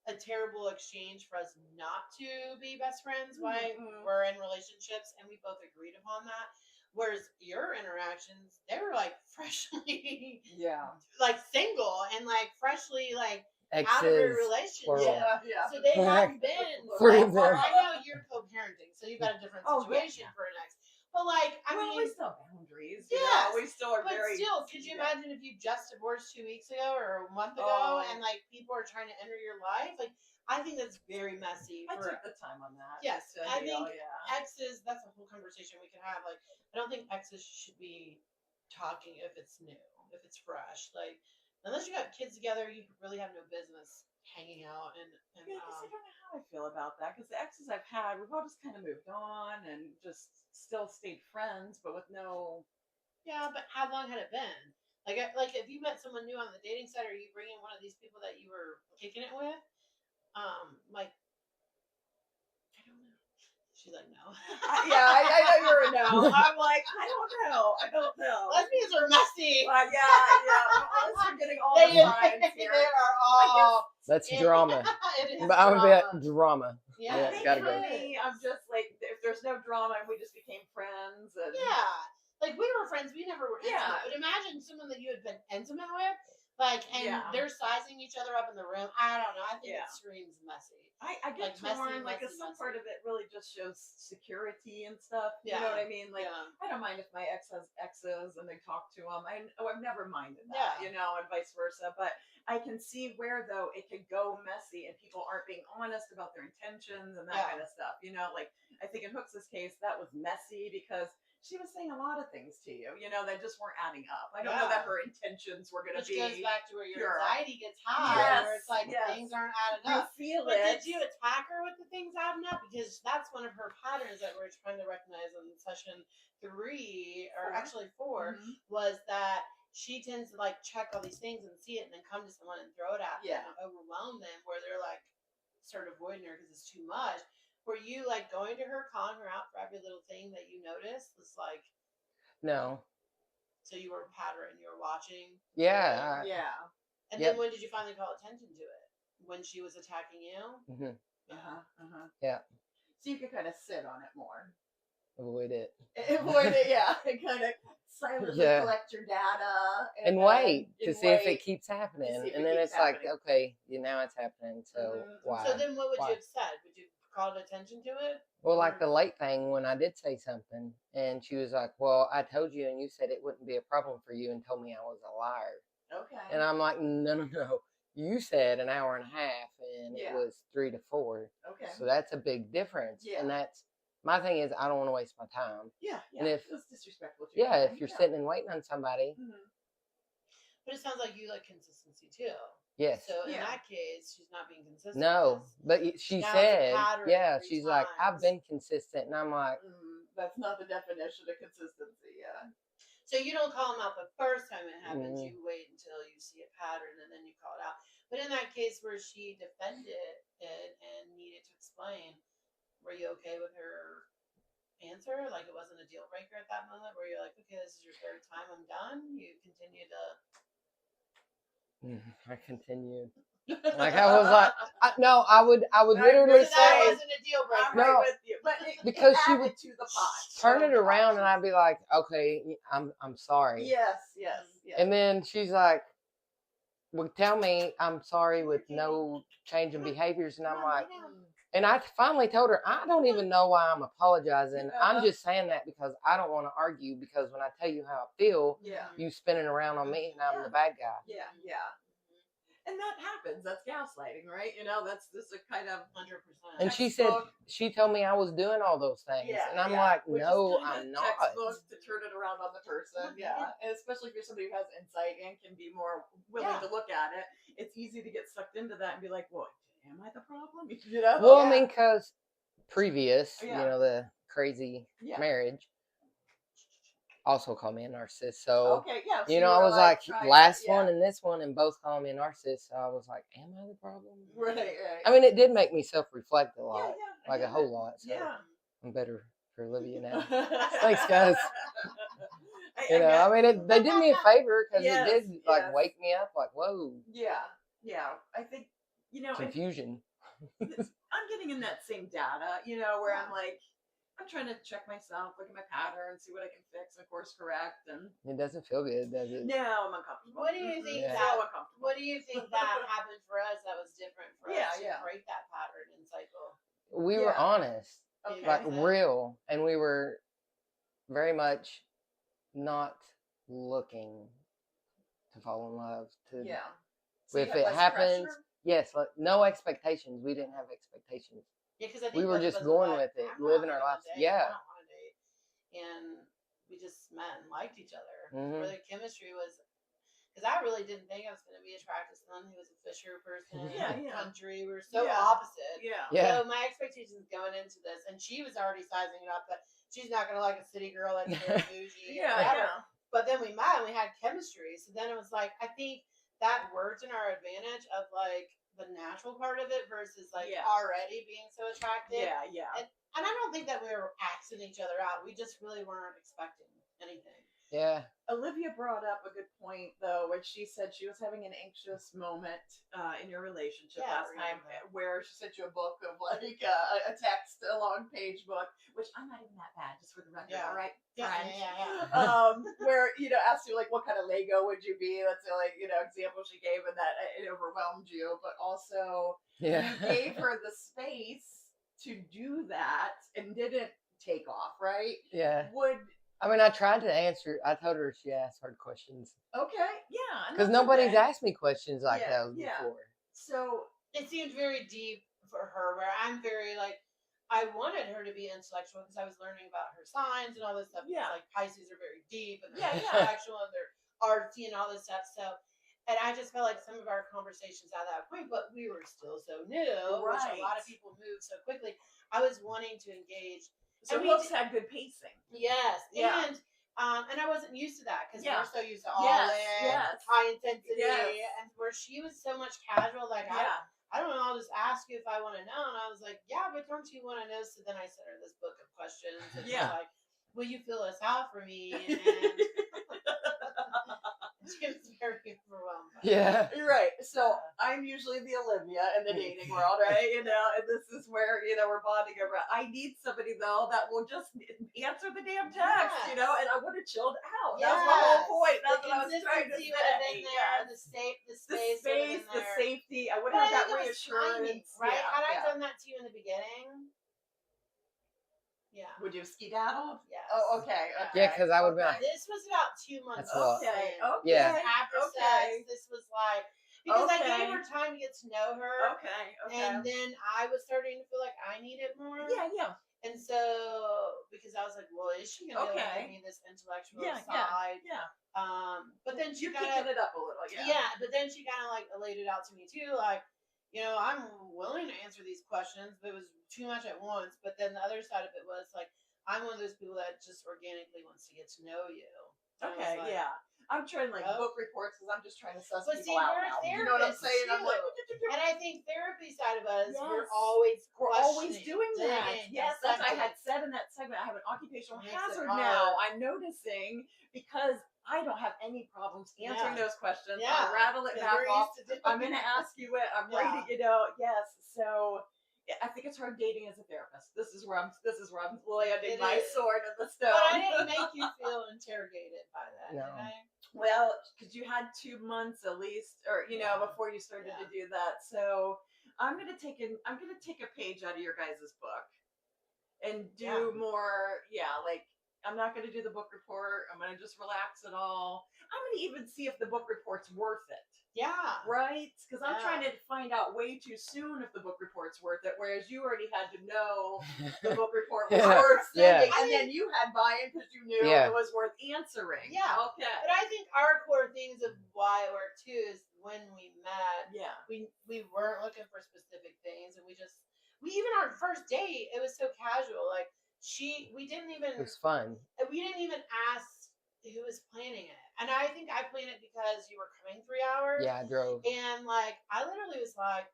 a terrible exchange for us not to be best friends while we're in relationships. And we both agreed upon that. Whereas your interactions, they were like freshly like single and like freshly like out of your Exes, relationship. plural. So they hadn't been Three like, of them. I know you're co-parenting, so you've got a different situation for an ex. But like, I mean, we still have boundaries. Yes, we still are but very. still, could you imagine if you just divorced 2 weeks ago or a month ago, and like people are trying to enter your life? Like, I think that's very messy. I took the time on that. Yes, I think yeah. exes. That's a whole conversation we could have. Like, I don't think exes should be talking if it's new, if it's fresh. Like, unless you got kids together, you really have no business hanging out. And I don't know how I feel about that because the exes I've had, we've all just kind of moved on and just still stayed friends, but with no. Yeah, but how long had it been? Like if you met someone new on the dating site, or you bring in one of these people that you were kicking it with, like, I don't know. She's like, no. I know you're a no. I'm like, I don't know. Lesbians are messy. Unless you're getting all the signs here. They are all. That's drama. It is But I'm a drama. bit drama. Yeah, gotta for go. me, I'm just like, if there's no drama and we just became friends. And Yeah. Like, we were friends. We never were intimate. Yeah. But imagine someone that you had been intimate with. Like, and they're sizing each other up in the room. I don't know. I think it screams messy. I get like torn, messy, some part of it really just shows security and stuff. You Yeah. know what I mean? Like, Yeah. I don't mind if my ex has exes and they talk to them. I've never minded that, Yeah. and vice versa. But I can see where, though, it could go messy and people aren't being honest about their intentions and that kind of stuff. Like, I think in Hooks' case, that was messy because she was saying a lot of things to you, that just weren't adding up. I don't know that her intentions were going to be. Which goes back to where your pure. anxiety gets high, where it's like Yes. things aren't adding You up. feel But it. did you attack her with the things adding up? Because that's one of her patterns that we're trying to recognize in session 3, or actually 4, was that she tends to like check all these things and see it and then come to someone and throw it at them and overwhelm them, where they're like start avoiding her because it's too much. Were you like going to her, calling her out for every little thing that you noticed? It's like, no. so you were pattern, you were watching. Yeah. And then when did you finally call attention to it? When she was attacking you? Mm-hmm. Yeah. So you could kind of sit on it more. Avoid it. Avoid it, and kind of silently collect your data. And wait to see if it keeps happening. And then it's like, okay, now it's happening. So why? So then what would you have said? Would you call attention to it? Well, like the late thing when I did say something, and she was like, well, I told you, and you said it wouldn't be a problem for you, and told me I was a liar. Okay. And I'm like, no. You said an hour and a half, and it was 3 to 4. Okay. So that's a big difference. Yeah. And that's, my thing is, I don't want to waste my time. Yeah. And if it's disrespectful to if you're sitting and waiting on somebody. But it sounds like you like consistency too. Yes. So in that case, she's not being consistent. No, but she said, she's like, I've been consistent, and I'm like, that's not the definition of consistency. Yeah. So you don't call them out the first time it happens. You wait until you see a pattern and then you call it out. But in that case where she defended it and needed to explain, were you okay with her answer? Like, it wasn't a deal breaker at that moment where you're like, okay, this is your third time, I'm done. You continue to. I continued. Like, I was like, I would literally say, that wasn't a deal breaker. I'm right with you. But because she would to the pot. turn it around, and I'd be like, okay, I'm sorry. Yes. And then she's like, well, tell me I'm sorry with no change in behaviors, and I'm like, and I finally told her, I don't even know why I'm apologizing. I'm just saying that because I don't want to argue, because when I tell you how I feel, you spinning around on me, and I'm the bad guy. Yeah. And that happens. That's gaslighting, right? That's just a kind of 100%. And she said, she told me I was doing all those things. And I'm like, no, I'm not. Textbook to turn it around on the person. Yeah. And especially if you're somebody who has insight and can be more willing to look at it, it's easy to get sucked into that and be like, well, am I the problem? Well, I mean, because previous, the crazy marriage, also call me a narcissist. So Okay, yeah. So you know, I were, was like trying to- last yeah. one and this one, and both call me a narcissist. So I was like, am I the problem? Right, right. I mean, it did make me self-reflect a lot, Yeah, yeah. I like a get whole it. lot. So Yeah. I'm better for Olivia now. Thanks, guys. You know, I mean, they did me a favor because Yes, it did like yes. wake me up. Like, whoa, Yeah, yeah. I think, you know, confusion. I'm getting in that same data, you know, where Yeah. I'm like, I'm trying to check myself, look at my pattern, see what I can fix and course correct. And It doesn't feel good, does it? no, I'm uncomfortable. What do you think Yeah. that? So uncomfortable. What do you think that happened for us that was different for Yeah, us to yeah. break that pattern and cycle? We were Yeah. honest, Okay. like real, and we were very much not looking to fall in love. To Yeah. if you had it less happens, pressure? yes, like no expectations. We didn't have expectations. Yeah, because I think We were both of just us going like, with it, I'm not living our gonna lives. date, Yeah. I don't want to date, and we just met and liked each other. Mhm. Where the chemistry was, because I really didn't think I was going to be attracted to someone who was a fisher person, Yeah, yeah. country. We were so Yeah. opposite. Yeah. Yeah. So my expectations going into this, and she was already sizing it up that she's not going to like a city girl that's very bougie. Yeah, or whatever. yeah. But then we met and we had chemistry. So then it was like, I think that worked in our advantage of like the natural part of it versus like Yeah. already being so attractive. Yeah, yeah. And I don't think that we were axing each other out. We just really weren't expecting anything. Yeah. Olivia brought up a good point though, when she said she was having an anxious moment in your relationship Yeah, I last time, remember that. where she sent you a book of like a text, a long page book, which I'm not even that bad, just for the record. Yeah. All right, Yeah, friend. yeah. Where asked you like what kind of Lego would you be? That's the example she gave, and that it overwhelmed you, but also Yeah. you gave her the space to do that and didn't take off, right? Yeah. Would I mean, I tried to answer. I told her she asked hard questions okay, yeah, and because that's nobody's okay. asked me questions like Yeah, those yeah. before. So It seemed very deep for her, where I'm very like, I wanted her to be intellectual because I was learning about her signs and all this stuff. Yeah. Like Pisces are very deep and Yeah, they're yeah. intellectual and they're artsy and all this stuff. So, and I just felt like some of our conversations at that point, but we were still so new, which a lot Right. of people move so quickly. I was wanting to engage. so And we hooks had good pacing. Yes. Yeah. And I wasn't used to that because Yeah. we're so used to all Yes, in, yes. high intensity, Yes. and where she was so much casual, like Yeah. I don't know, I'll just ask you if I want to know. And I was like, yeah, but don't you want to know? So then I sent her this book of questions. And Yeah. she's like, will you fill this out for me? And she was very overwhelmed. by it. Yeah. You're right. So I'm usually the Olivia in the dating world, right? And this is where we're bonding over. I need somebody though that will just answer the damn text, Yes. and I would have chilled out. That's my whole point. That's The what I was trying to consistency would have say. been there. Yes. The space, The would have space, been the there. safety. I would But have I that think it was timing, reassurance. right? Yeah, Had I yeah. done that to you in the beginning, yeah. Would you have skedaddled? Yes. Oh, okay. Yeah, 'cause I would've been like, This was about 2 months. That's a lot. Okay. in. Okay. Yeah. This was after Okay. sex. This was like because I Okay. gave her time to get to know her, Okay. Okay. and then I was starting to feel like I needed more. Yeah. Yeah. And so because I was like, well, is she gonna be able to Okay. give me this intellectual Yeah. side? Yeah. But then she You're kind kicking of it up a little. Yeah. yeah, but then she kind of like laid it out to me too, like. I'm willing to answer these questions, but it was too much at once. But then the other side of it was like, I'm one of those people that just organically wants to get to know you. And I was Okay, like, yeah. I'm trying Oh. book reports because I'm just trying to suss But people see, out we're now. You know what I'm therapists, saying? I'm like, And I think therapy side of us, we're Yes. always we're always questioning, doing that. digging, Yes, that's what I had dissecting. said in that segment. I have an occupational Makes it hazard hard. now. I'm noticing because I don't have any problems answering Yeah. those questions. Yeah, I'll rattle it 'cause back we're off. used to doing I'm going to that. ask you it. I'm Yeah. ready, yes. So yeah, I think it's hard dating as a therapist. This is where I'm landing It my is. sword in the stone. But I didn't make you feel interrogated by that, No. did I? Well, because you had 2 months at least, or Yeah. before you started to do that. So I'm gonna take a page out of your guys' book and do Yeah. more. Yeah, like I'm not gonna do the book report. I'm gonna just relax it all. I'm gonna even see if the book report's worth it. Yeah. Right? Because I'm Yeah. trying to find out way too soon if the book report's worth it, whereas you already had to know the book report was Yeah. worth Yeah. sending, I and then you had buy-in because you knew Yeah. it was worth answering. Yeah. Okay. But I think our core things of why it worked too is when we met, Yeah. we weren't looking for specific things, and we even our first date, it was so casual. Like we didn't even It was fun. ask who was planning it. And I think I planned it because you were coming 3 hours. Yeah, I drove. And like, I literally was like,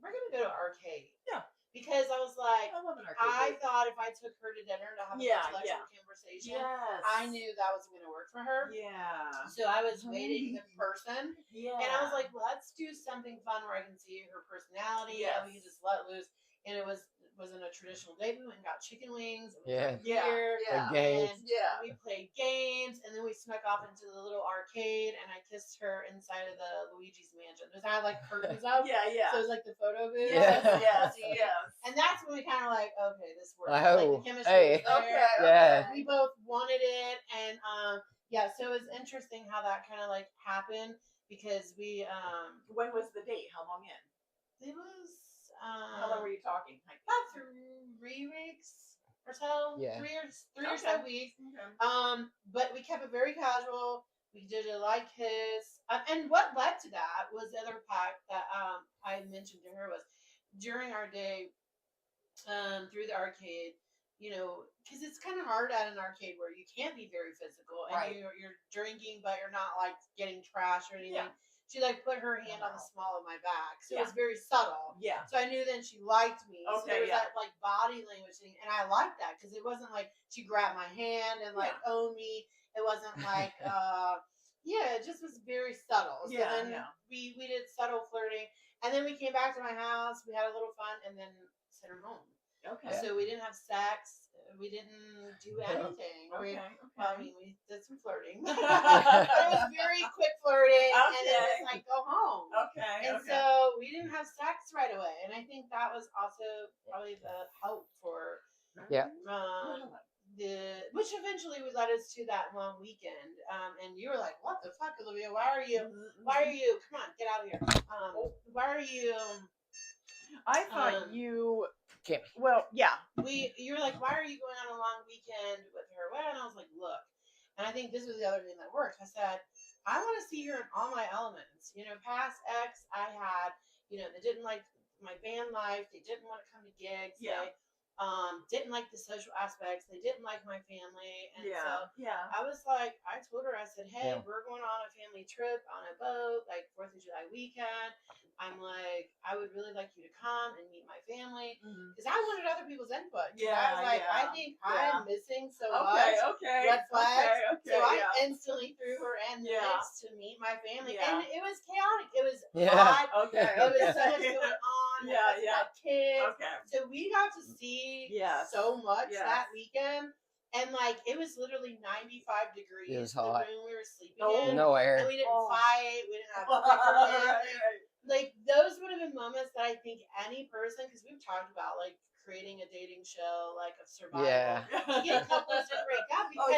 we're going to go to arcade. Yeah. Because I was like, I love an arcade I date. thought if I took her to dinner to have an intellectual conversation, Yes. I knew that was going to work for her. Yeah. So I was waiting in person. Yeah. And I was like, let's do something fun where I can see her personality and we can just let loose. And it wasn't a traditional date. We went and got chicken wings. And we drank beer. Games. And we played games. And then we snuck off into the little arcade. And I kissed her inside of the Luigi's mansion. Because I had like curtains up. Yeah. So it was like the photo booth. Yes. And that's when we kind of like, okay, this works. Oh, like the chemistry was there. Okay. Yeah. We both wanted it. And so it was interesting how that kind of like happened. Because we When was the date? How long in? it was How long were you talking? about 3 weeks or so. Yeah. 3 or so weeks. Okay. But we kept it very casual. We did a light kiss. And what led to that was the other pack that I mentioned to her was during our day through the arcade, you know, because it's kind of hard at an arcade where you can't be very physical and Right. you're drinking, but you're not like getting trashed or anything. Yeah. She like put her hand on the small of my back, so Yeah. it was very subtle. Yeah. So I knew then she liked me. So Okay, there was yeah. that like body language thing, and I liked that because it wasn't like she grabbed my hand and like owned me. It wasn't like it just was very subtle. So then we did subtle flirting, and then we came back to my house. We had a little fun, and then sent her home. Okay. So we didn't have sex. We didn't do anything. Okay. I mean, we did some flirting. It was very quick flirting, and it was like, go home. Okay. And so we didn't have sex right away. And I think that was also probably the help for which eventually would led us to that long weekend. And you were like, what the fuck, Olivia? Why are you, come on, get out of here. Why are you, I thought you, Kimmy. well, yeah. you were like, why are you going on a long weekend with her? Well, and I was like, look, and I think this was the other thing that worked. I said, I want to see her in all my elements. You know, past ex I had, you know, they didn't like my band life. They didn't want to come to gigs. Yeah. They didn't like the social aspects. They didn't like my family. And so Yeah. I was like, I told her, I said, hey, Yeah. we're going on a family trip on a boat, like 4th of July weekend. I'm like, I would really like you to come and meet my family. Because I wanted other people's input. Yeah, I was like, yeah, I think I'm missing so much. Okay. Red flags. Okay. So I instantly threw her in the mix to meet my family. And it was chaotic. It was hot. Okay. It was so much going on. Yeah. Had kids. Okay. So we got to see so much that weekend. And like, it was literally 95 degrees. It was in hot. the room we were sleeping in. No air. And we didn't fight. We didn't have bickering. Like, those would have been moments that I think any person, because we've talked about like creating a dating show, like of survival. Yeah. To get couples to break up because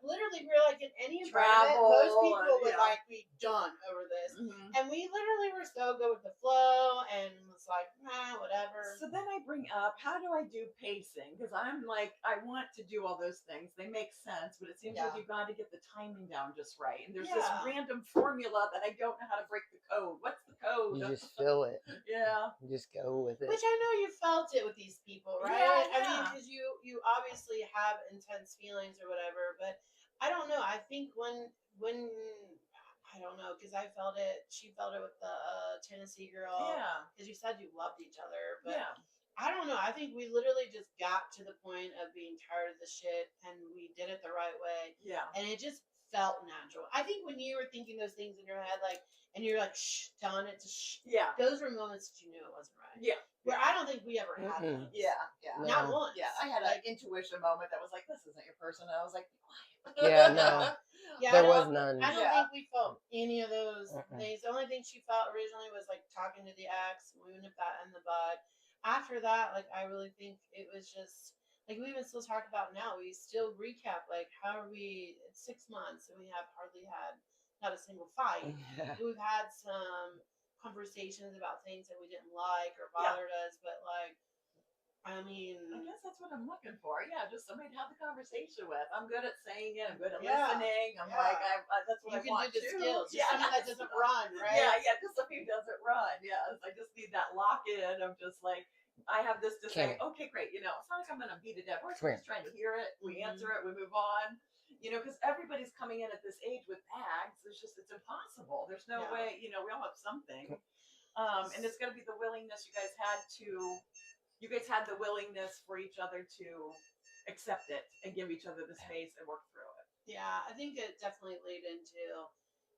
literally we're like in any environment, Travel, most people would like be done over this. And we literally were so good with the flow and was like, nah, whatever. So then I bring up, how do I do pacing? Because I'm like, I want to do all those things. They make sense, but it seems like you've got to get the timing down just right. And there's this random formula that I don't know how to break the code. What's the code? You just feel it. Yeah. You just go with it. Which I know you felt it with these people, right? Yeah. I mean, because you obviously have intense feelings or whatever, but I don't know. I think when I don't know, because I felt it. She felt it with the Tennessee girl. Yeah. Because you said you loved each other, but I don't know. I think we literally just got to the point of being tired of the shit, and we did it the right way. Yeah. And it just felt natural. I think when you were thinking those things in your head, like, and you're like, shh, telling it to shh. Yeah. Those were moments that you knew it wasn't right. Yeah. Where I don't think we ever had Mm-mm. those. Yeah. Not once. Yeah, I had an intuition moment that was like, this isn't your person. And I was like, quiet. Yeah, no. There was none. I don't think we felt any of those things. The only thing she felt originally was like talking to the ex. We nipped that in the bud. After that, like, I really think it was just like we even still talk about now. We still recap like how are we? It's 6 months and we have hardly had not a single fight. Yeah. We've had some conversations about things that we didn't like or bothered us, but like, I mean, I guess that's what I'm looking for. Yeah, just somebody to have the conversation with. I'm good at saying it. I'm good at listening. I'm like, that's what you I can want do the too. skills. Just something that doesn't run, right? Yeah, just somebody who doesn't run. Yeah, I just need that lock in of just like, I have this to say, okay, great. You know, it's not like I'm going to beat a dead horse. We're just trying to hear it. We answer it. We move on. you know, because everybody's coming in at this age with bags. It's impossible. There's no Yeah. way, you know, we all have something. And it's going to be the willingness you guys had the willingness for each other to accept it and give each other the space and work through it. Yeah, I think it definitely laid into,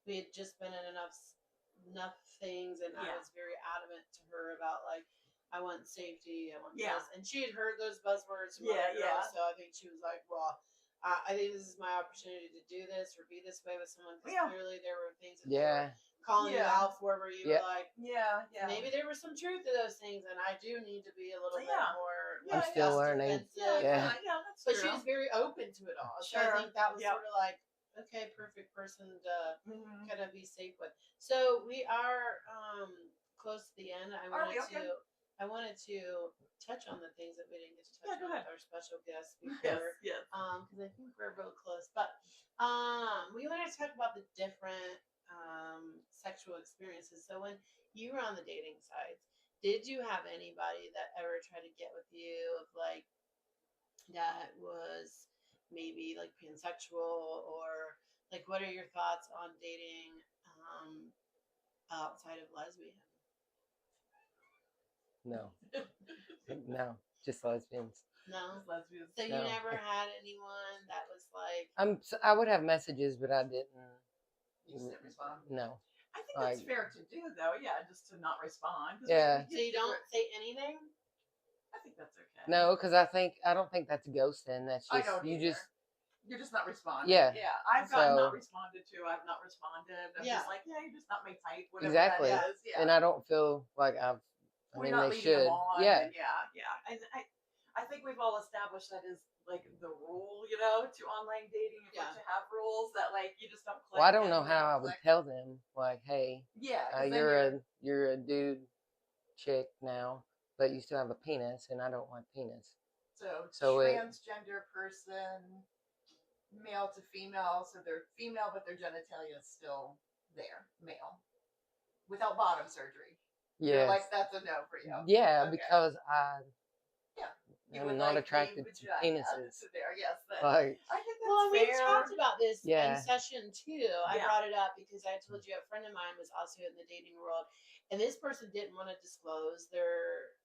we had just been in enough things, and I was very adamant to her about, like, I want safety, I want this, and she had heard those buzzwords from other girls, so I think she was like, well, I think this is my opportunity to do this or be this way with someone, because clearly there were things that they were calling you out for, where you were like, maybe there was some truth to those things, and I do need to be a little bit more. I'm still learning. That's but true. she was very open to it all. So I think that was sort of like, okay, perfect person to kind of be safe with. So we are close to the end. I wanted to touch on the things that we didn't get to touch on with our special guests before, because I think we're real close. But we want to talk about the different sexual experiences. So when you were on the dating sites, did you have anybody that ever tried to get with you of like that was maybe like pansexual, or like what are your thoughts on dating outside of lesbian? No. No, just lesbians. No, lesbians. So you never had anyone that was like, I would have messages, but I didn't. You just didn't respond. No. I think that's fair to do, though. Yeah, just to not respond. Yeah. So you don't say anything? I think that's okay. No, because I don't think that's ghosting. That's just you're just not responding. Yeah. Yeah. I've gotten not responded to. I've not responded. I'm just like, you're just not my type. Whatever exactly. That is. Yeah. And I don't feel like We're not they leading should. Them on. Yeah. And I think we've all established that is like the rule, you know, to online dating. If you're to have rules that like you just don't click. Well, I don't know how I would tell them like, hey, you're a dude, chick now, but you still have a penis, and I don't want penis. So transgender person, male to female, so they're female, but their genitalia is still there, male, without bottom surgery. Yeah, like that's a no for you. Yeah, because I'm not like attracted to penises. Yes, like, I think that's well, we fair. talked about this Yeah. in session 2. I brought it up because I told you a friend of mine was also in the dating world, and this person didn't want to disclose their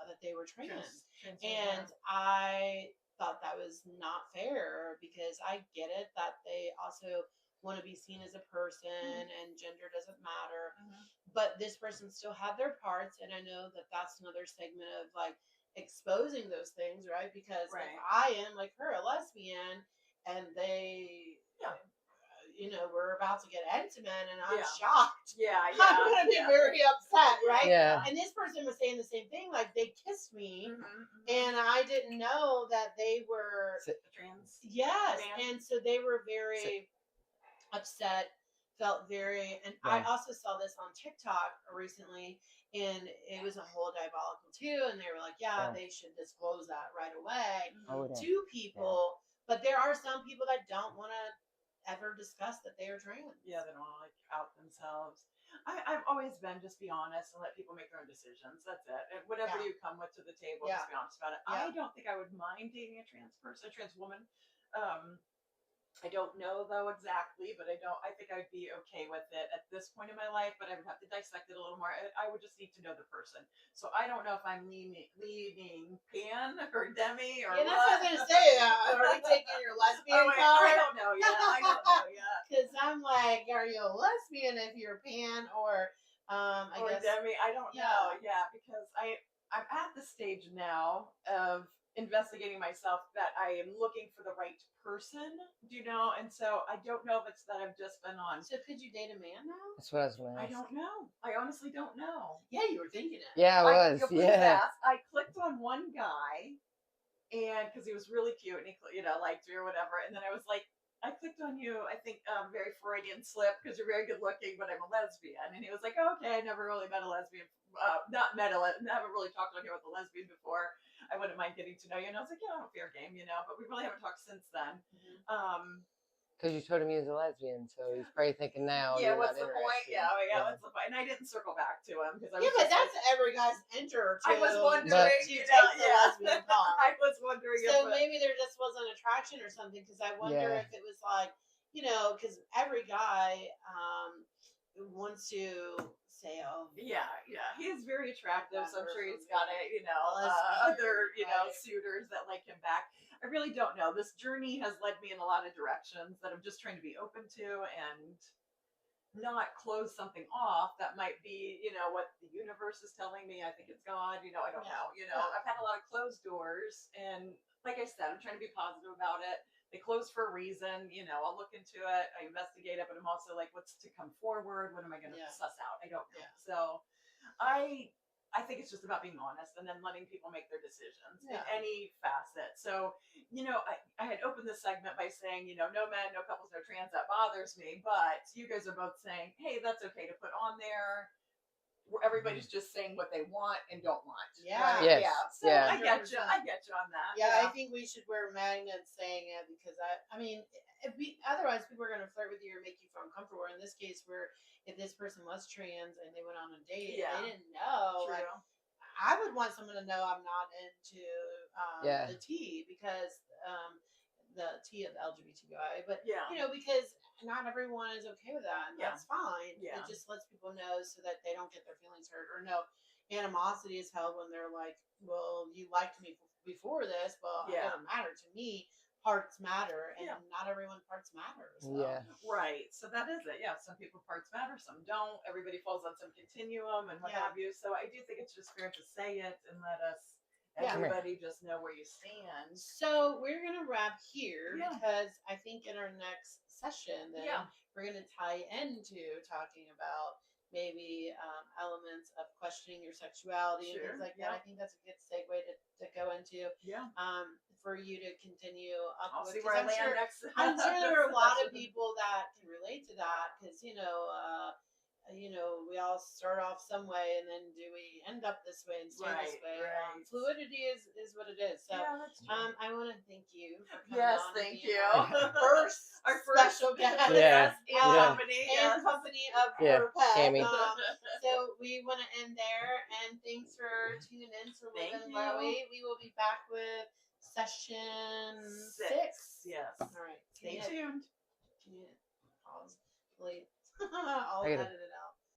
that they were trans, and I thought that was not fair, because I get it that they also want to be seen as a person and gender doesn't matter, but this person still had their parts, and I know that that's another segment of like exposing those things, right? Because if I am like her, a lesbian, and they we're about to get intimate and I'm shocked, I'm gonna be very upset, right? And this person was saying the same thing, like they kissed me and I didn't know that they were trans. And so they were very upset, felt very, and I also saw this on TikTok recently, and it was a whole diabolical too, and they were like, they should disclose that right away to people, but there are some people that don't want to ever discuss that they are trans. They don't want to like out themselves. I've always been just be honest and let people make their own decisions. That's it. And whatever you come with to the table, just be honest about it. I don't think I would mind dating a trans person, a trans woman. I don't know though exactly, but I think I'd be okay with it at this point in my life, but I would have to dissect it a little more. I would just need to know the person. So I don't know if I'm leaning pan or demi or that's what I was going to say. Are we taking your lesbian card? I don't know yet. Because I'm like, are you a lesbian if you're pan or I guess demi? I don't know. Yeah, because I'm at the stage now of investigating myself that I am looking for the right person, and so I don't know if it's that I've just been on. So could you date a man now? That's what I was going to ask. I don't know. I honestly don't know. Yeah, you were thinking it. Yeah, I was. I clicked on one guy, and because he was really cute, and he liked me or whatever, and then I was like, I clicked on you, I think very Freudian slip, because you're very good looking, but I'm a lesbian. And he was like, oh, okay, I never really met a lesbian, haven't really talked on here with a lesbian before. I wouldn't mind getting to know you. And I was like, I don't fear game, but we really haven't talked since then. Because you told him he was a lesbian, so he's probably thinking now. Yeah, you're what's not the point? interested. Yeah, what's the point? And I didn't circle back to him because I was Yeah, but just that's like, every guy's enter to. I was wondering, But- to take the lesbian part. I was wondering. So if maybe there just wasn't attraction or something. Because I wonder Yeah. if it was like, because every guy wants to say, oh, yeah, he is very attractive, so I'm sure he's got Lesbian, other right. suitors that like him back. I really don't know. This journey has led me in a lot of directions that I'm just trying to be open to and not close something off that might be, what the universe is telling me. I think it's God, I don't know. Yeah. I've had a lot of closed doors, and like I said, I'm trying to be positive about it. They close for a reason, I'll look into it, I investigate it, but I'm also like, what's to come forward? What am I going to suss out? I don't know. Yeah. So I think it's just about being honest and then letting people make their decisions in any facet. So, I had opened this segment by saying, no men, no couples, no trans, that bothers me. But you guys are both saying, hey, that's okay to put on there. Where everybody's just saying what they want and don't want. Yeah. Yes. Yeah. So Yeah. I get you. I get you on that. Yeah, I think we should wear magnets saying it because otherwise people are going to flirt with you or make you feel uncomfortable. In this case, where if this person was trans and they went on a date, they didn't know. True. Like, I would want someone to know I'm not into the T because the T of LGBTQI, but because not everyone is okay with that, and that's fine. Yeah. It just lets people know so that they don't get their feelings hurt or no animosity is held when they're like, well, you liked me before this, well, it doesn't matter to me. Parts matter, and not everyone parts matter. So. Yeah. Right. So that is it. Yeah. Some people parts matter, some don't. Everybody falls on some continuum and what have you. So I do think it's just fair to say it and let everybody just know where you stand. So we're gonna wrap here because I think in our next session, then we're gonna tie into talking about maybe elements of questioning your sexuality and things like that. I think that's a good segue to go into. Yeah. For you to continue up I'll with. see where I land next. I'm sure there are a lot of people that can relate to that because we all start off some way and then do we end up this way and stay this way. Right. Fluidity is what it is. So that's true. I want to thank you for coming on. Thank you. Our first special guest. Yeah. And company of her pet. Tammy. So we want to end there, and thanks for tuning in to Live and Lowy. We will be back with session 6. Yes. All right. Stay tuned. Pause. Delete. All I gotta edited.